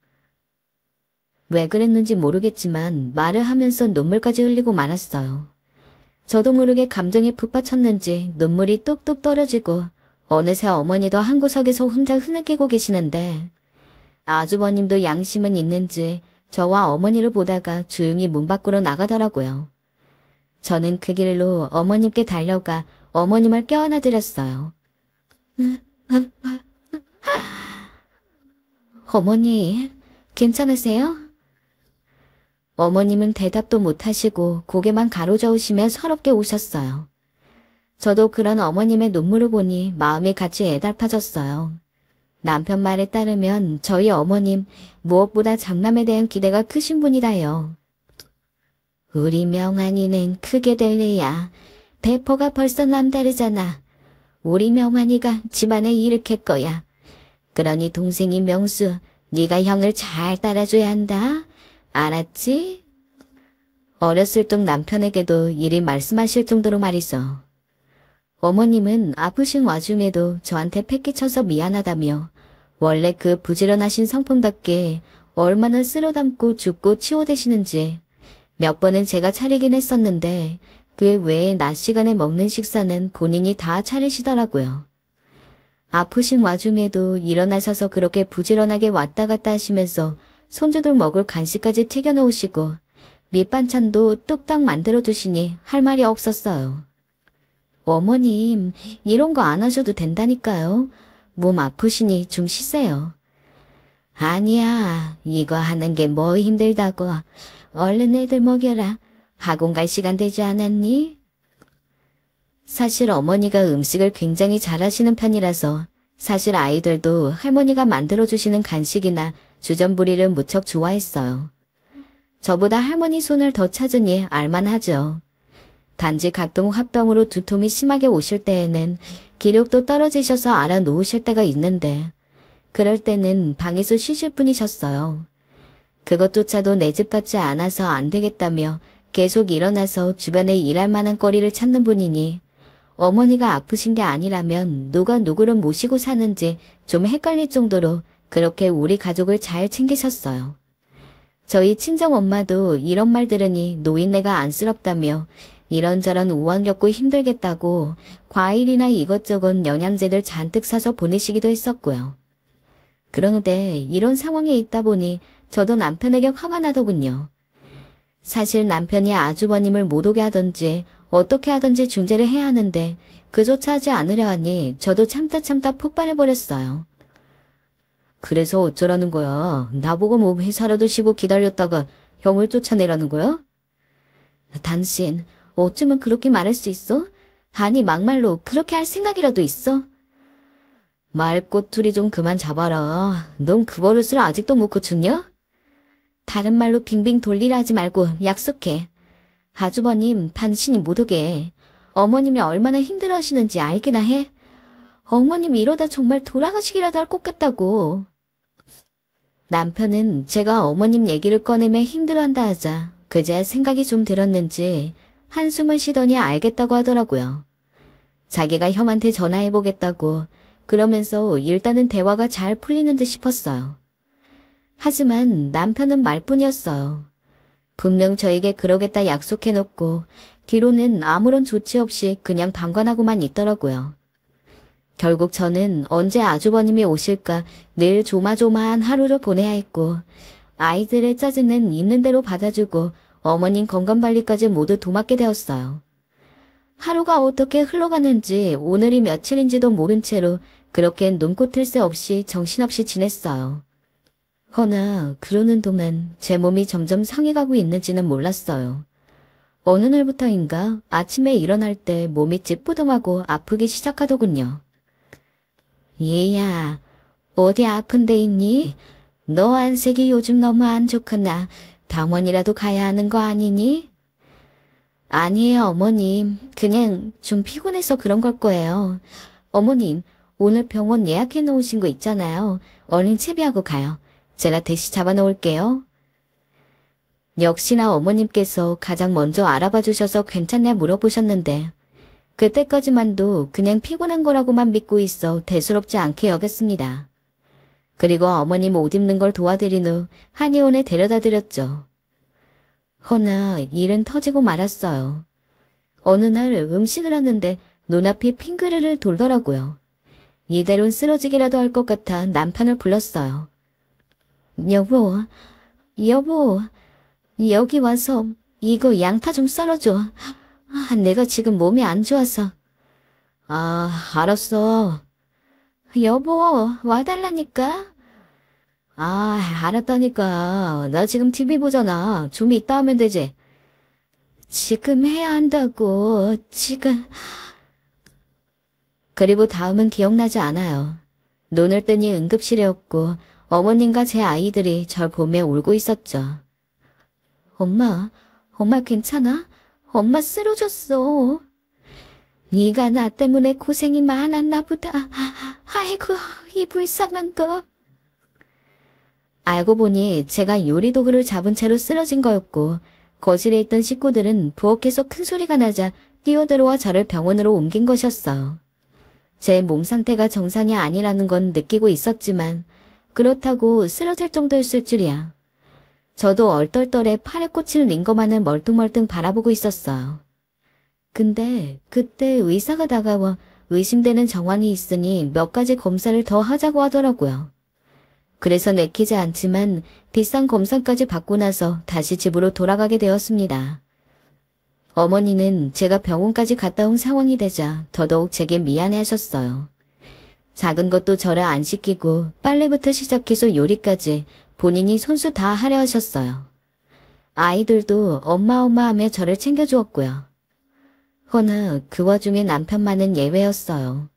왜 그랬는지 모르겠지만 말을 하면서 눈물까지 흘리고 말았어요. 저도 모르게 감정이 북받쳤는지 눈물이 뚝뚝 떨어지고 어느새 어머니도 한 구석에서 혼자 흐느끼고 계시는데 아주버님도 양심은 있는지 저와 어머니를 보다가 조용히 문 밖으로 나가더라고요. 저는 그 길로 어머님께 달려가 어머님을 껴안아 드렸어요. 어머니, 괜찮으세요? 어머님은 대답도 못하시고 고개만 가로저으시며 서럽게 우셨어요. 저도 그런 어머님의 눈물을 보니 마음이 같이 애달파졌어요. 남편 말에 따르면 저희 어머님 무엇보다 장남에 대한 기대가 크신 분이라요. 우리 명환이는 크게 될 애야. 대포가 벌써 남다르잖아. 우리 명환이가 집안을 일으킬 거야. 그러니 동생이 명수, 네가 형을 잘 따라줘야 한다. 알았지? 어렸을 적 남편에게도 이리 말씀하실 정도로 말이죠. 어머님은 아프신 와중에도 저한테 패기쳐서 미안하다며 원래 그 부지런하신 성품답게 얼마나 쓸어담고 죽고 치워대시는지 몇 번은 제가 차리긴 했었는데 그 외에 낮 시간에 먹는 식사는 본인이 다 차리시더라고요. 아프신 와중에도 일어나셔서 그렇게 부지런하게 왔다 갔다 하시면서 손주들 먹을 간식까지 튀겨놓으시고 밑반찬도 뚝딱 만들어주시니 할 말이 없었어요. 어머님, 이런 거 안 하셔도 된다니까요. 몸 아프시니 좀 쉬세요. 아니야, 이거 하는 게 뭐 힘들다고. 얼른 애들 먹여라. 학원 갈 시간 되지 않았니? 사실 어머니가 음식을 굉장히 잘하시는 편이라서 사실 아이들도 할머니가 만들어주시는 간식이나 주전부리를 무척 좋아했어요. 저보다 할머니 손을 더 찾으니 알만하죠. 단지 가끔 합병으로 두통이 심하게 오실 때에는 기력도 떨어지셔서 알아놓으실 때가 있는데 그럴 때는 방에서 쉬실 뿐이셨어요. 그것조차도 내 집 같지 않아서 안 되겠다며 계속 일어나서 주변에 일할 만한 거리를 찾는 분이니 어머니가 아프신 게 아니라면 누가 누구를 모시고 사는지 좀 헷갈릴 정도로 그렇게 우리 가족을 잘 챙기셨어요. 저희 친정엄마도 이런 말 들으니 노인네가 안쓰럽다며 이런저런 우한 겪고 힘들겠다고 과일이나 이것저것 영양제들 잔뜩 사서 보내시기도 했었고요. 그런데 이런 상황에 있다 보니 저도 남편에게 화가 나더군요. 사실 남편이 아주버님을 못 오게 하든지 어떻게 하든지 중재를 해야 하는데 그조차 하지 않으려 하니 저도 참다 폭발해버렸어요. 그래서 어쩌라는 거야? 나보고 뭐 회사라도 쉬고 기다렸다가 형을 쫓아내라는 거야? 당신 어쩌면 그렇게 말할 수 있어? 아니 막말로 그렇게 할 생각이라도 있어? 말꼬투리 좀 그만 잡아라. 넌 그 버릇을 아직도 못 고쳤냐? 다른 말로 빙빙 돌리라 하지 말고 약속해. 아주버님 당신이 못 오게 해. 어머님이 얼마나 힘들어하시는지 알기나 해. 어머님이 이러다 정말 돌아가시기라도 할 것 같다고. 남편은 제가 어머님 얘기를 꺼내며 힘들어한다 하자 그제야 생각이 좀 들었는지 한숨을 쉬더니 알겠다고 하더라고요. 자기가 형한테 전화해보겠다고 그러면서 일단은 대화가 잘 풀리는 듯 싶었어요. 하지만 남편은 말뿐이었어요. 분명 저에게 그러겠다 약속해놓고 뒤로는 아무런 조치 없이 그냥 방관하고만 있더라고요. 결국 저는 언제 아주버님이 오실까 늘 조마조마한 하루를 보내야 했고 아이들의 짜증은 있는 대로 받아주고 어머님 건강관리까지 모두 도맡게 되었어요. 하루가 어떻게 흘러가는지 오늘이 며칠인지도 모른 채로 그렇게 눈코 뜰 새 없이 정신없이 지냈어요. 허나 그러는 동안 제 몸이 점점 상해 가고 있는지는 몰랐어요. 어느 날부터인가 아침에 일어날 때 몸이 찌뿌둥하고 아프기 시작하더군요. 얘야, 어디 아픈 데 있니? 너 안색이 요즘 너무 안 좋구나. 병원이라도 가야 하는 거 아니니? 아니에요, 어머님. 그냥 좀 피곤해서 그런 걸 거예요. 어머님, 오늘 병원 예약해 놓으신 거 있잖아요. 얼른 채비하고 가요. 제가 대시 잡아 놓을게요. 역시나 어머님께서 가장 먼저 알아봐 주셔서 괜찮냐 물어보셨는데 그때까지만도 그냥 피곤한 거라고만 믿고 있어 대수롭지 않게 여겼습니다. 그리고 어머님 옷 입는 걸 도와드린 후 한의원에 데려다 드렸죠. 허나 일은 터지고 말았어요. 어느 날 음식을 하는데 눈앞이 핑그르르 돌더라고요. 이대로는 쓰러지기라도 할 것 같아 남편을 불렀어요. 여보, 여기 와서 이거 양파 좀 썰어줘. 내가 지금 몸이 안 좋아서. 아, 알았어. 여보, 와달라니까. 아, 알았다니까. 나 지금 TV 보잖아. 좀 이따 하면 되지. 지금 해야 한다고. 지금. 그리고 다음은 기억나지 않아요. 눈을 뜨니 응급실이었고 어머님과 제 아이들이 절 보며 울고 있었죠. 엄마 괜찮아? 엄마 쓰러졌어. 네가 나 때문에 고생이 많았나 보다. 아이고, 이 불쌍한 거. 알고 보니 제가 요리도구를 잡은 채로 쓰러진 거였고 거실에 있던 식구들은 부엌에서 큰 소리가 나자 뛰어들어와 저를 병원으로 옮긴 것이었어요. 제 몸 상태가 정상이 아니라는 건 느끼고 있었지만 그렇다고 쓰러질 정도였을 줄이야. 저도 얼떨떨해 팔에 꽃을 린 것만은 멀뚱멀뚱 바라보고 있었어요. 근데 그때 의사가 다가와 의심되는 정황이 있으니 몇 가지 검사를 더 하자고 하더라고요. 그래서 내키지 않지만 비싼 검사까지 받고 나서 다시 집으로 돌아가게 되었습니다. 어머니는 제가 병원까지 갔다 온 상황이 되자 더더욱 제게 미안해하셨어요. 작은 것도 저를 안 시키고 빨래부터 시작해서 요리까지 본인이 손수 다 하려 하셨어요. 아이들도 엄마 하며 저를 챙겨주었고요. 허나 그 와중에 남편만은 예외였어요.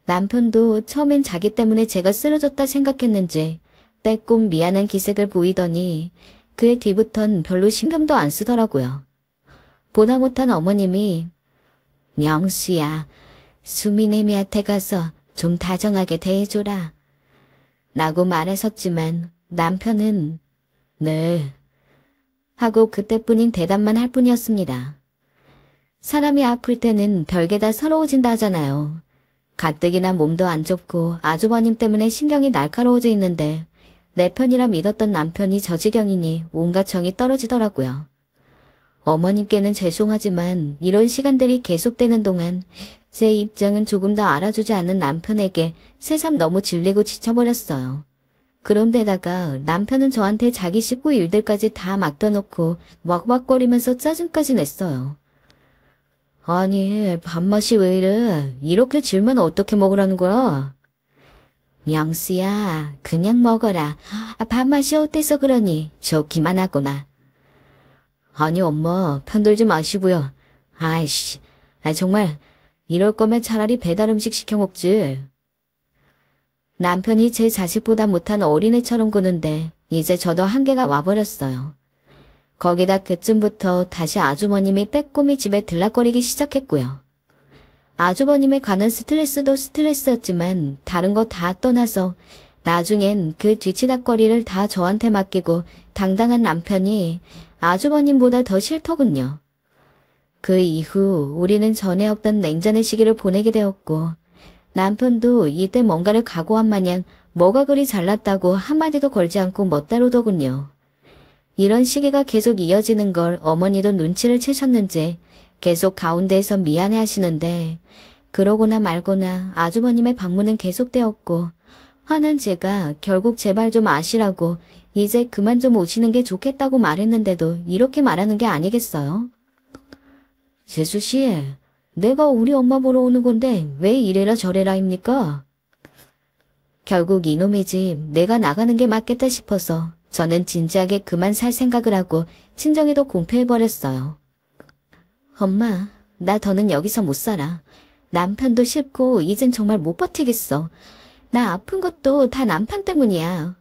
남편도 처음엔 자기 때문에 제가 쓰러졌다 생각했는지 빼꼼 미안한 기색을 보이더니 그의 뒤부턴 별로 신경도 안 쓰더라고요. 보다 못한 어머님이 명수야, 수미네미한테 가서 좀 다정하게 대해줘라 라고 말하셨지만 남편은 네 하고 그때뿐인 대답만 할 뿐이었습니다. 사람이 아플 때는 별게 다 서러워진다 하잖아요. 가뜩이나 몸도 안 좋고 아주버님 때문에 신경이 날카로워져 있는데 내 편이라 믿었던 남편이 저 지경이니 온갖 정이 떨어지더라고요. 어머님께는 죄송하지만 이런 시간들이 계속되는 동안 제 입장은 조금 더 알아주지 않는 남편에게 새삼 너무 질리고 지쳐버렸어요. 그런데다가 남편은 저한테 자기 식구 일들까지 다 맡겨놓고 왁왁거리면서 짜증까지 냈어요. 아니, 밥맛이 왜 이래? 이렇게 질면 어떻게 먹으라는 거야? 명수야, 그냥 먹어라. 밥맛이 어때서 그러니? 좋기만 하구나. 아니 엄마, 편들지 마시고요. 아이씨, 정말 이럴 거면 차라리 배달 음식 시켜 먹지. 남편이 제 자식보다 못한 어린애처럼 구는데 이제 저도 한계가 와버렸어요. 거기다 그쯤부터 다시 아주버님이 빼꼼히 집에 들락거리기 시작했고요. 아주버님에 관한 스트레스도 스트레스였지만 다른 거 다 떠나서 나중엔 그 뒤치다거리를 다 저한테 맡기고 당당한 남편이 아주버님보다 더 싫더군요. 그 이후 우리는 전에 없던 냉전의 시기를 보내게 되었고 남편도 이때 뭔가를 각오한 마냥 뭐가 그리 잘났다고 한마디도 걸지 않고 멋대로더군요. 이런 시기가 계속 이어지는 걸 어머니도 눈치를 채셨는지 계속 가운데에서 미안해 하시는데 그러거나 말거나 아주버님의 방문은 계속되었고 화난 제가 결국 제발 좀 아시라고 이제 그만 좀 오시는 게 좋겠다고 말했는데도 이렇게 말하는 게 아니겠어요? 재수씨, 내가 우리 엄마 보러 오는 건데 왜 이래라 저래라입니까? 결국 이놈의 집 내가 나가는 게 맞겠다 싶어서 저는 진지하게 그만 살 생각을 하고 친정에도 공표해버렸어요. 엄마, 나 더는 여기서 못 살아. 남편도 싫고 이젠 정말 못 버티겠어. 나 아픈 것도 다 남편 때문이야.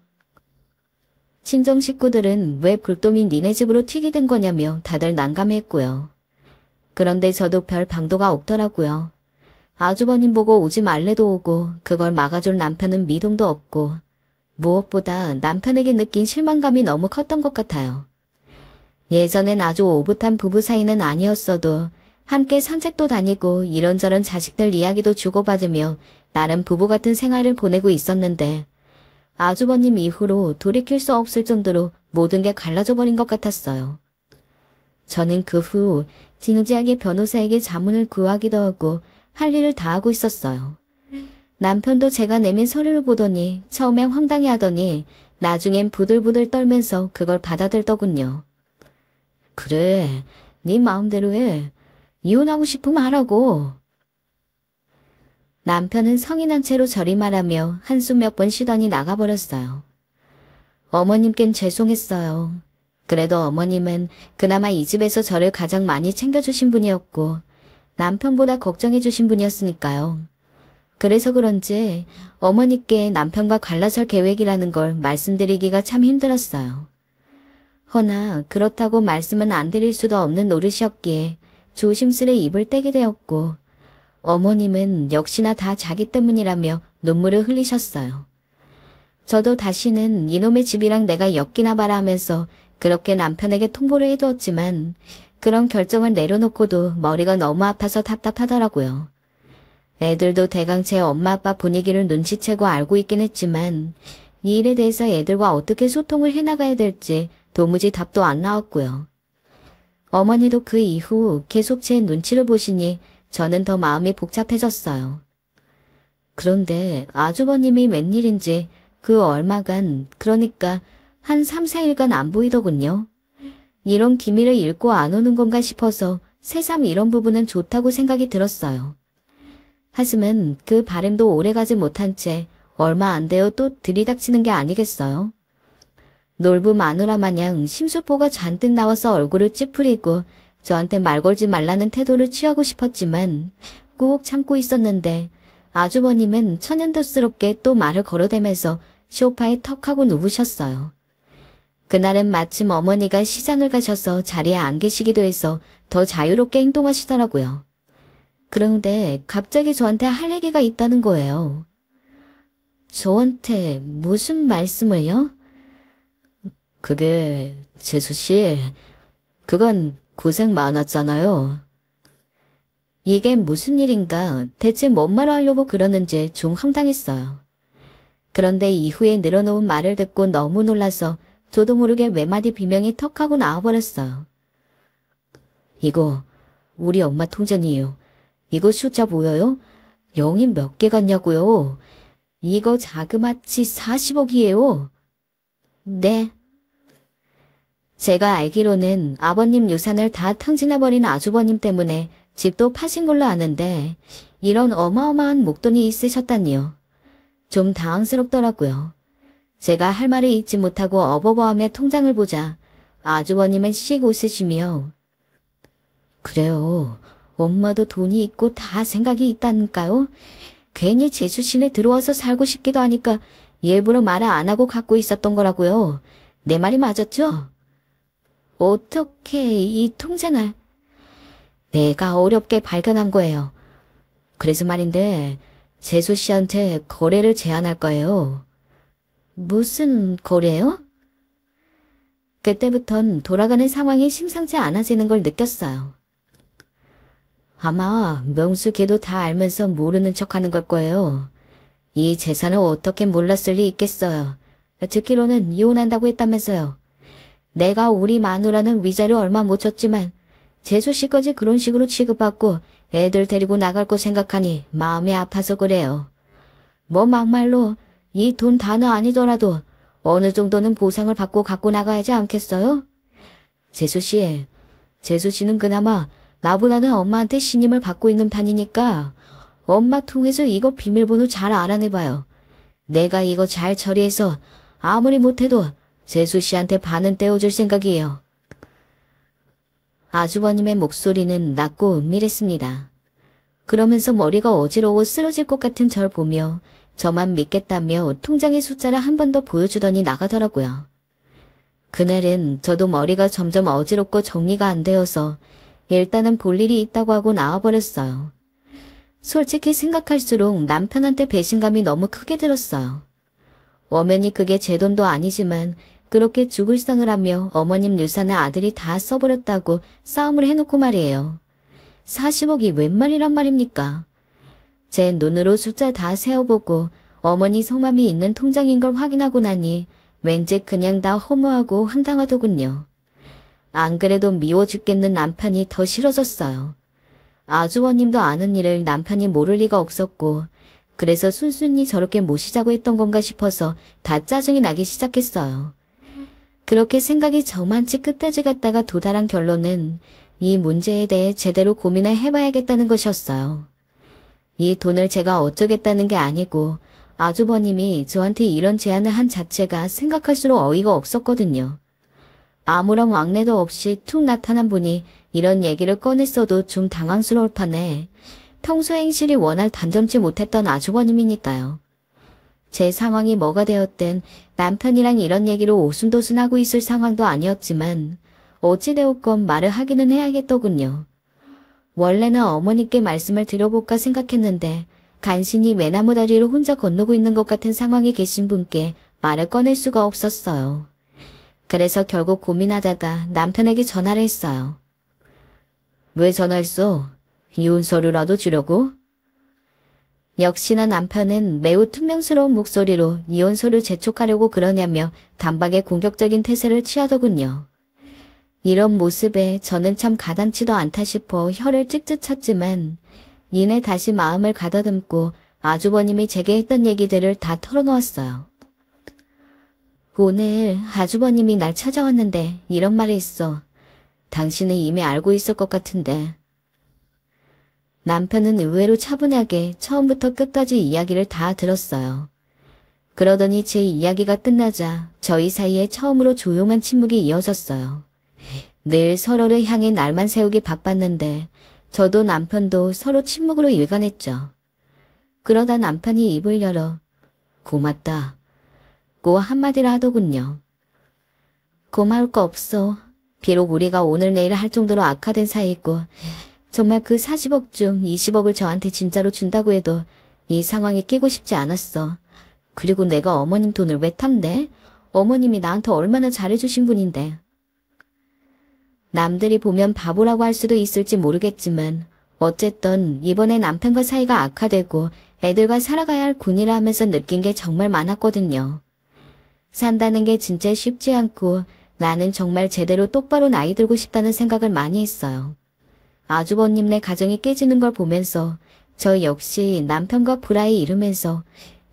친정 식구들은 왜 불똥이 니네 집으로 튀게 된 거냐며 다들 난감했고요. 그런데 저도 별 방도가 없더라고요. 아주버님 보고 오지 말래도 오고 그걸 막아줄 남편은 미동도 없고 무엇보다 남편에게 느낀 실망감이 너무 컸던 것 같아요. 예전엔 아주 오붓한 부부 사이는 아니었어도 함께 산책도 다니고 이런저런 자식들 이야기도 주고받으며 나름 부부 같은 생활을 보내고 있었는데 아주버님 이후로 돌이킬 수 없을 정도로 모든 게 갈라져 버린 것 같았어요. 저는 그 후 진지하게 변호사에게 자문을 구하기도 하고 할 일을 다 하고 있었어요. 남편도 제가 내민 서류를 보더니 처음엔 황당해하더니 나중엔 부들부들 떨면서 그걸 받아들더군요. 그래, 네 마음대로 해. 이혼하고 싶으면 하라고. 남편은 성인한 채로 저리 말하며 한숨 몇 번 쉬더니 나가버렸어요. 어머님껜 죄송했어요. 그래도 어머님은 그나마 이 집에서 저를 가장 많이 챙겨주신 분이었고 남편보다 걱정해주신 분이었으니까요. 그래서 그런지 어머니께 남편과 갈라설 계획이라는 걸 말씀드리기가 참 힘들었어요. 허나 그렇다고 말씀은 안 드릴 수도 없는 노릇이었기에 조심스레 입을 떼게 되었고 어머님은 역시나 다 자기 때문이라며 눈물을 흘리셨어요. 저도 다시는 이놈의 집이랑 내가 엮이나 봐라 하면서 그렇게 남편에게 통보를 해두었지만 그런 결정을 내려놓고도 머리가 너무 아파서 답답하더라고요. 애들도 대강 제 엄마 아빠 분위기를 눈치채고 알고 있긴 했지만 이 일에 대해서 애들과 어떻게 소통을 해나가야 될지 도무지 답도 안 나왔고요. 어머니도 그 이후 계속 제 눈치를 보시니 저는 더 마음이 복잡해졌어요. 그런데 아주버님이 웬일인지 그 얼마간, 그러니까 한 3, 4일간 안 보이더군요. 이런 기미를 읽고 안 오는 건가 싶어서 새삼 이런 부분은 좋다고 생각이 들었어요. 하지만 그 바램도 오래가지 못한 채 얼마 안 되어 또 들이닥치는 게 아니겠어요. 놀부 마누라 마냥 심수포가 잔뜩 나와서 얼굴을 찌푸리고 저한테 말 걸지 말라는 태도를 취하고 싶었지만 꾹 참고 있었는데 아주버님은 천연덕스럽게 또 말을 걸어대면서 소파에 턱 하고 누우셨어요. 그날은 마침 어머니가 시장을 가셔서 자리에 안 계시기도 해서 더 자유롭게 행동하시더라고요. 그런데 갑자기 저한테 할 얘기가 있다는 거예요. 저한테 무슨 말씀을요? 그게 재수씨, 그건 고생 많았잖아요. 이게 무슨 일인가 대체 뭔 말을 하려고 그러는지 좀 황당했어요. 그런데 이후에 늘어놓은 말을 듣고 너무 놀라서 저도 모르게 몇 마디 비명이 턱 하고 나와버렸어요. 이거 우리 엄마 통장이에요. 이거 숫자 보여요? 0이 몇 개 같냐고요? 이거 자그마치 40억이에요. 네. 제가 알기로는 아버님 유산을 다 탕진해버린 아주버님 때문에 집도 파신 걸로 아는데 이런 어마어마한 목돈이 있으셨다니요. 좀 당황스럽더라고요. 제가 할 말을 잊지 못하고 어버버하며 통장을 보자 아주버님은 씩 웃으시며 그래요. 엄마도 돈이 있고 다 생각이 있다니까요. 괜히 재수씨네 들어와서 살고 싶기도 하니까 일부러 말을 안 하고 갖고 있었던 거라고요. 내 말이 맞았죠? 어떻게 이 통장을? 내가 어렵게 발견한 거예요. 그래서 말인데 재수씨한테 거래를 제안할 거예요. 무슨 거래요? 그때부턴 돌아가는 상황이 심상치 않아지는 걸 느꼈어요. 아마 명수 걔도 다 알면서 모르는 척하는 걸 거예요. 이 재산을 어떻게 몰랐을 리 있겠어요. 듣기로는 이혼한다고 했다면서요. 내가 우리 마누라는 위자료 얼마 못 줬지만 재수씨까지 그런 식으로 취급받고 애들 데리고 나갈 거 생각하니 마음이 아파서 그래요. 뭐 막말로 이 돈 다는 아니더라도 어느 정도는 보상을 받고 갖고 나가야지 않겠어요? 재수씨는 그나마 나보다는 엄마한테 신임을 받고 있는 판이니까 엄마 통해서 이거 비밀번호 잘 알아내봐요. 내가 이거 잘 처리해서 아무리 못해도 재수씨한테 반은 떼어줄 생각이에요. 아주버님의 목소리는 낮고 은밀했습니다. 그러면서 머리가 어지러워 쓰러질 것 같은 절 보며 저만 믿겠다며 통장의 숫자를 한 번 더 보여주더니 나가더라고요. 그날은 저도 머리가 점점 어지럽고 정리가 안 되어서 일단은 볼 일이 있다고 하고 나와버렸어요. 솔직히 생각할수록 남편한테 배신감이 너무 크게 들었어요. 엄연히 그게 제 돈도 아니지만 그렇게 죽을 상을 하며 어머님 유산을 아들이 다 써버렸다고 싸움을 해놓고 말이에요. 40억이 웬 말이란 말입니까? 제 눈으로 숫자 다 세어보고 어머니 성함이 있는 통장인 걸 확인하고 나니 왠지 그냥 다 허무하고 황당하더군요. 안 그래도 미워 죽겠는 남편이 더 싫어졌어요. 아주버님도 아는 일을 남편이 모를 리가 없었고 그래서 순순히 저렇게 모시자고 했던 건가 싶어서 다 짜증이 나기 시작했어요. 그렇게 생각이 저만치 끝까지 갔다가 도달한 결론은 이 문제에 대해 제대로 고민을 해봐야겠다는 것이었어요. 이 돈을 제가 어쩌겠다는 게 아니고 아주버님이 저한테 이런 제안을 한 자체가 생각할수록 어이가 없었거든요. 아무런 왕래도 없이 툭 나타난 분이 이런 얘기를 꺼냈어도 좀 당황스러울 판에 평소 행실이 워낙 단정치 못했던 아주버님이니까요. 제 상황이 뭐가 되었든 남편이랑 이런 얘기로 오순도순하고 있을 상황도 아니었지만 어찌되었건 말을 하기는 해야겠더군요. 원래는 어머니께 말씀을 드려볼까 생각했는데 간신히 외나무 다리를 혼자 건너고 있는 것 같은 상황에 계신 분께 말을 꺼낼 수가 없었어요. 그래서 결국 고민하다가 남편에게 전화를 했어요. 왜 전화했어? 이혼 서류라도 주려고? 역시나 남편은 매우 퉁명스러운 목소리로 이혼 서류 재촉하려고 그러냐며 단박에 공격적인 태세를 취하더군요. 이런 모습에 저는 참 가당치도 않다 싶어 혀를 찍찍 쳤지만 이내 다시 마음을 가다듬고 아주버님이 제게 했던 얘기들을 다 털어놓았어요. 오늘 아주버님이 날 찾아왔는데 이런 말을 했어. 당신은 이미 알고 있을 것 같은데. 남편은 의외로 차분하게 처음부터 끝까지 이야기를 다 들었어요. 그러더니 제 이야기가 끝나자 저희 사이에 처음으로 조용한 침묵이 이어졌어요. 늘 서로를 향해 날만 세우기 바빴는데 저도 남편도 서로 침묵으로 일관했죠. 그러다 남편이 입을 열어 고맙다 고 한마디를 하더군요. 고마울 거 없어. 비록 우리가 오늘 내일 할 정도로 악화된 사이고 정말 그 40억 중 20억을 저한테 진짜로 준다고 해도 이 상황에 끼고 싶지 않았어. 그리고 내가 어머님 돈을 왜 탐내? 어머님이 나한테 얼마나 잘해주신 분인데. 남들이 보면 바보라고 할 수도 있을지 모르겠지만 어쨌든 이번에 남편과 사이가 악화되고 애들과 살아가야 할 군이라 하면서 느낀 게 정말 많았거든요. 산다는 게 진짜 쉽지 않고 나는 정말 제대로 똑바로 나이 들고 싶다는 생각을 많이 했어요. 아주버님네 가정이 깨지는 걸 보면서 저 역시 남편과 불화에 이르면서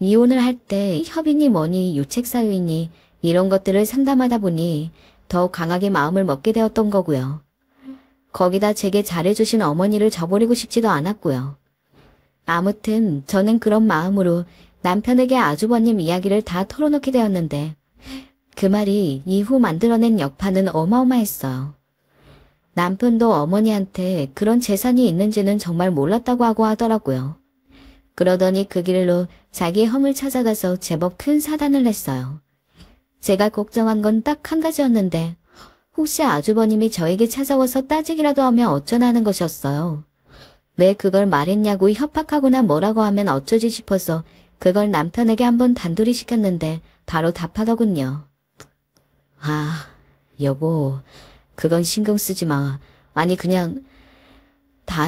이혼을 할 때 협의니 뭐니 유책사유이니 이런 것들을 상담하다 보니 더 강하게 마음을 먹게 되었던 거고요. 거기다 제게 잘해주신 어머니를 저버리고 싶지도 않았고요. 아무튼 저는 그런 마음으로 남편에게 아주버님 이야기를 다 털어놓게 되었는데 그 말이 이후 만들어낸 여파는 어마어마했어요. 남편도 어머니한테 그런 재산이 있는지는 정말 몰랐다고 하고 하더라고요. 그러더니 그 길로 자기 험을 찾아가서 제법 큰 사단을 냈어요. 제가 걱정한 건 딱 한 가지였는데 혹시 아주버님이 저에게 찾아와서 따지기라도 하면 어쩌나는 것이었어요. 왜 그걸 말했냐고 협박하거나 뭐라고 하면 어쩌지 싶어서 그걸 남편에게 한번 단둘이 시켰는데 바로 답하더군요. 아, 여보, 그건 신경 쓰지 마. 아니 그냥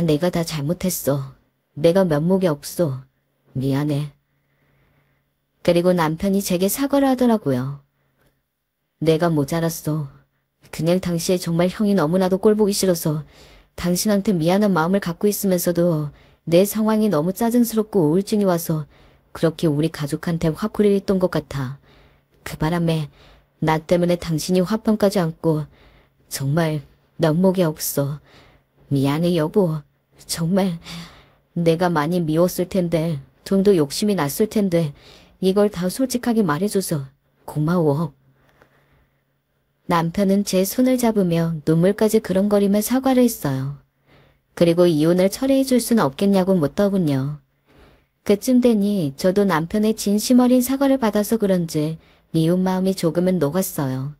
내가 다 잘못했어. 내가 면목이 없어. 미안해. 그리고 남편이 제게 사과를 하더라고요. 내가 모자랐어. 그냥 당시에 정말 형이 너무나도 꼴보기 싫어서 당신한테 미안한 마음을 갖고 있으면서도 내 상황이 너무 짜증스럽고 우울증이 와서 그렇게 우리 가족한테 화풀이를 했던 것 같아. 그 바람에 나 때문에 당신이 화병까지 안고 정말 면목이 없어. 미안해 여보. 정말 내가 많이 미웠을 텐데 돈도 욕심이 났을 텐데 이걸 다 솔직하게 말해줘서 고마워. 남편은 제 손을 잡으며 눈물까지 그렁거리며 사과를 했어요. 그리고 이혼을 철회해 줄 수는 없겠냐고 묻더군요. 그쯤 되니 저도 남편의 진심 어린 사과를 받아서 그런지 미운 마음이 조금은 녹았어요.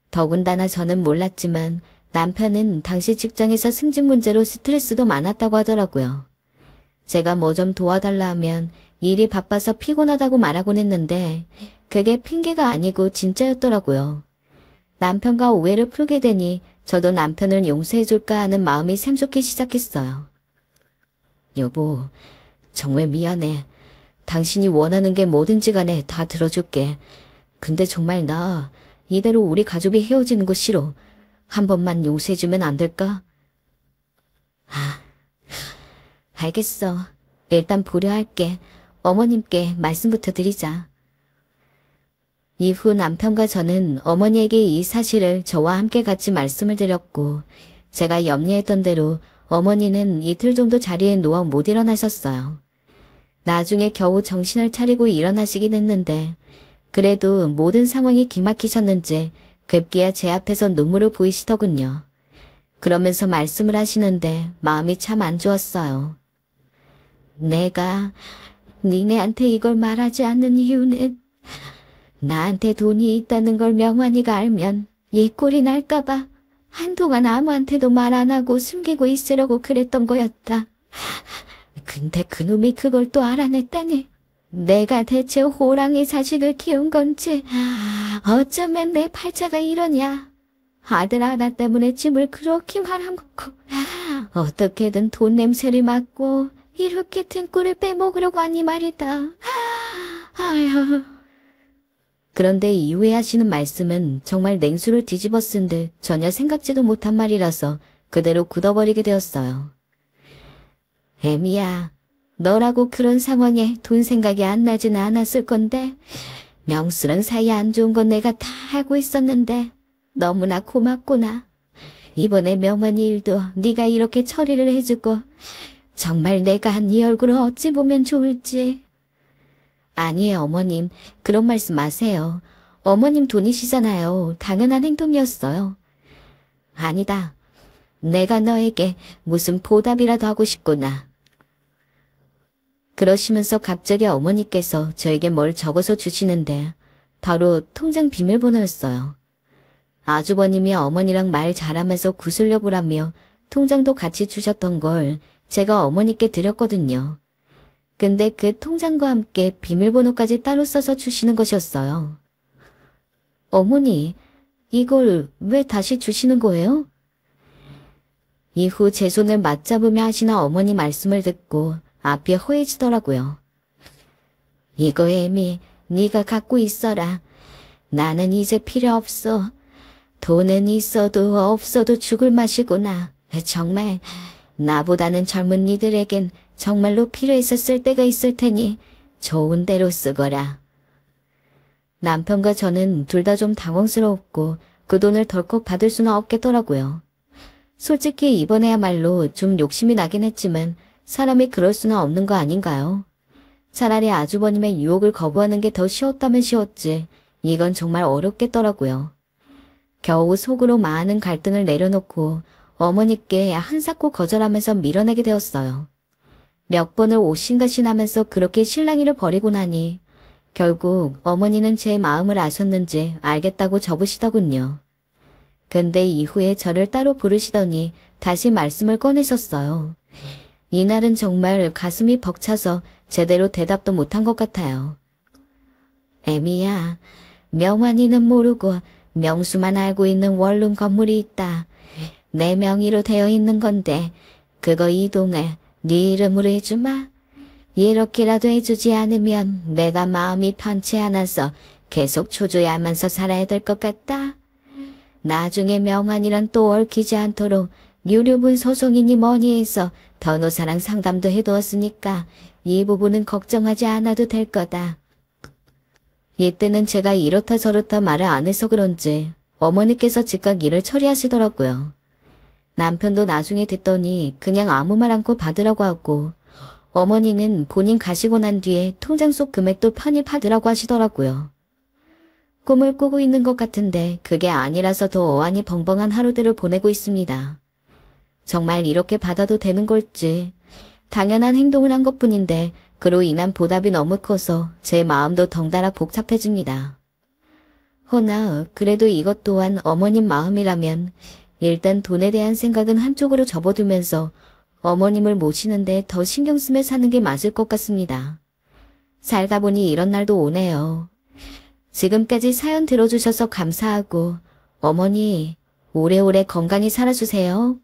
더군다나 저는 몰랐지만 남편은 당시 직장에서 승진 문제로 스트레스도 많았다고 하더라고요. 제가 뭐 좀 도와달라 하면 일이 바빠서 피곤하다고 말하곤 했는데 그게 핑계가 아니고 진짜였더라고요. 남편과 오해를 풀게 되니 저도 남편을 용서해줄까 하는 마음이 샘솟기 시작했어요. 여보, 정말 미안해. 당신이 원하는 게 뭐든지 간에 다 들어줄게. 근데 정말 나 이대로 우리 가족이 헤어지는 거 싫어. 한 번만 용서해주면 안 될까? 알겠어. 일단 보려할게. 어머님께 말씀부터 드리자. 이후 남편과 저는 어머니에게 이 사실을 저와 함께 같이 말씀을 드렸고 제가 염려했던 대로 어머니는 이틀 정도 자리에 누워 못 일어나셨어요. 나중에 겨우 정신을 차리고 일어나시긴 했는데 그래도 모든 상황이 기막히셨는지 급기야 제 앞에서 눈물을 보이시더군요. 그러면서 말씀을 하시는데 마음이 참 안 좋았어요. 내가 니네한테 이걸 말하지 않는 이유는 나한테 돈이 있다는 걸 명환이가 알면 이 꼴이 날까봐 한동안 아무한테도 말 안 하고 숨기고 있으려고 그랬던 거였다. 근데 그놈이 그걸 또 알아냈다니. 내가 대체 호랑이 자식을 키운 건지 어쩌면 내 팔자가 이러냐. 아들 하나 때문에 집을 그렇게 말아먹고 어떻게든 돈 냄새를 맡고 이렇게 등골을 빼먹으려고 하니 말이다. 아휴. 그런데 이후에 하시는 말씀은 정말 냉수를 뒤집어 쓴 듯 전혀 생각지도 못한 말이라서 그대로 굳어버리게 되었어요. 애미야, 너라고 그런 상황에 돈 생각이 안 나지는 않았을 건데 명수랑 사이 안 좋은 건 내가 다 알고 있었는데 너무나 고맙구나. 이번에 명환이 일도 네가 이렇게 처리를 해주고 정말 내가 한 이 얼굴을 어찌 보면 좋을지. 아니에요, 어머님. 그런 말씀 마세요. 어머님 돈이시잖아요. 당연한 행동이었어요. 아니다. 내가 너에게 무슨 보답이라도 하고 싶구나. 그러시면서 갑자기 어머니께서 저에게 뭘 적어서 주시는데 바로 통장 비밀번호였어요. 아주버님이 어머니랑 말 잘하면서 구슬려 보라며 통장도 같이 주셨던 걸 제가 어머니께 드렸거든요. 근데 그 통장과 함께 비밀번호까지 따로 써서 주시는 것이었어요. 어머니, 이걸 왜 다시 주시는 거예요? 이후 제 손을 맞잡으며 하시는 어머니 말씀을 듣고 앞이 허해지더라고요. 이거 애미, 네가 갖고 있어라. 나는 이제 필요 없어. 돈은 있어도 없어도 죽을 맛이구나. 정말 나보다는 젊은 이들에겐 정말로 필요했었을 때가 있을 테니 좋은 대로 쓰거라. 남편과 저는 둘 다 좀 당황스러웠고 그 돈을 덜컥 받을 수는 없겠더라고요. 솔직히 이번에야말로 좀 욕심이 나긴 했지만 사람이 그럴 수는 없는 거 아닌가요? 차라리 아주버님의 유혹을 거부하는 게 더 쉬웠다면 쉬웠지 이건 정말 어렵겠더라고요. 겨우 속으로 많은 갈등을 내려놓고 어머니께 한사코 거절하면서 밀어내게 되었어요. 몇 번을 오신가신하면서 그렇게 실랑이를 벌이고 나니 결국 어머니는 제 마음을 아셨는지 알겠다고 접으시더군요. 근데 이후에 저를 따로 부르시더니 다시 말씀을 꺼내셨어요. 이날은 정말 가슴이 벅차서 제대로 대답도 못한 것 같아요. 애미야, 명환이는 모르고 명수만 알고 있는 원룸 건물이 있다. 내 명의로 되어 있는 건데 그거 이동을 네 이름으로 해주마. 이렇게라도 해주지 않으면 내가 마음이 편치 않아서 계속 초조해하면서 살아야 될 것 같다. 나중에 명환이란 또 얽히지 않도록 유류분 소송이니 뭐니 해서 변호사랑 상담도 해두었으니까 이 부분은 걱정하지 않아도 될 거다. 이때는 제가 이렇다 저렇다 말을 안 해서 그런지 어머니께서 즉각 일을 처리하시더라고요. 남편도 나중에 듣더니 그냥 아무 말 않고 받으라고 하고 어머니는 본인 가시고 난 뒤에 통장 속 금액도 편히 받으라고 하시더라고요. 꿈을 꾸고 있는 것 같은데 그게 아니라서 더 어안이 벙벙한 하루들을 보내고 있습니다. 정말 이렇게 받아도 되는 걸지. 당연한 행동을 한 것뿐인데 그로 인한 보답이 너무 커서 제 마음도 덩달아 복잡해집니다. 허나 그래도 이것 또한 어머님 마음이라면 일단 돈에 대한 생각은 한쪽으로 접어두면서 어머님을 모시는데 더 신경 쓰며 사는 게 맞을 것 같습니다. 살다 보니 이런 날도 오네요. 지금까지 사연 들어주셔서 감사하고 어머니 오래오래 건강히 살아주세요.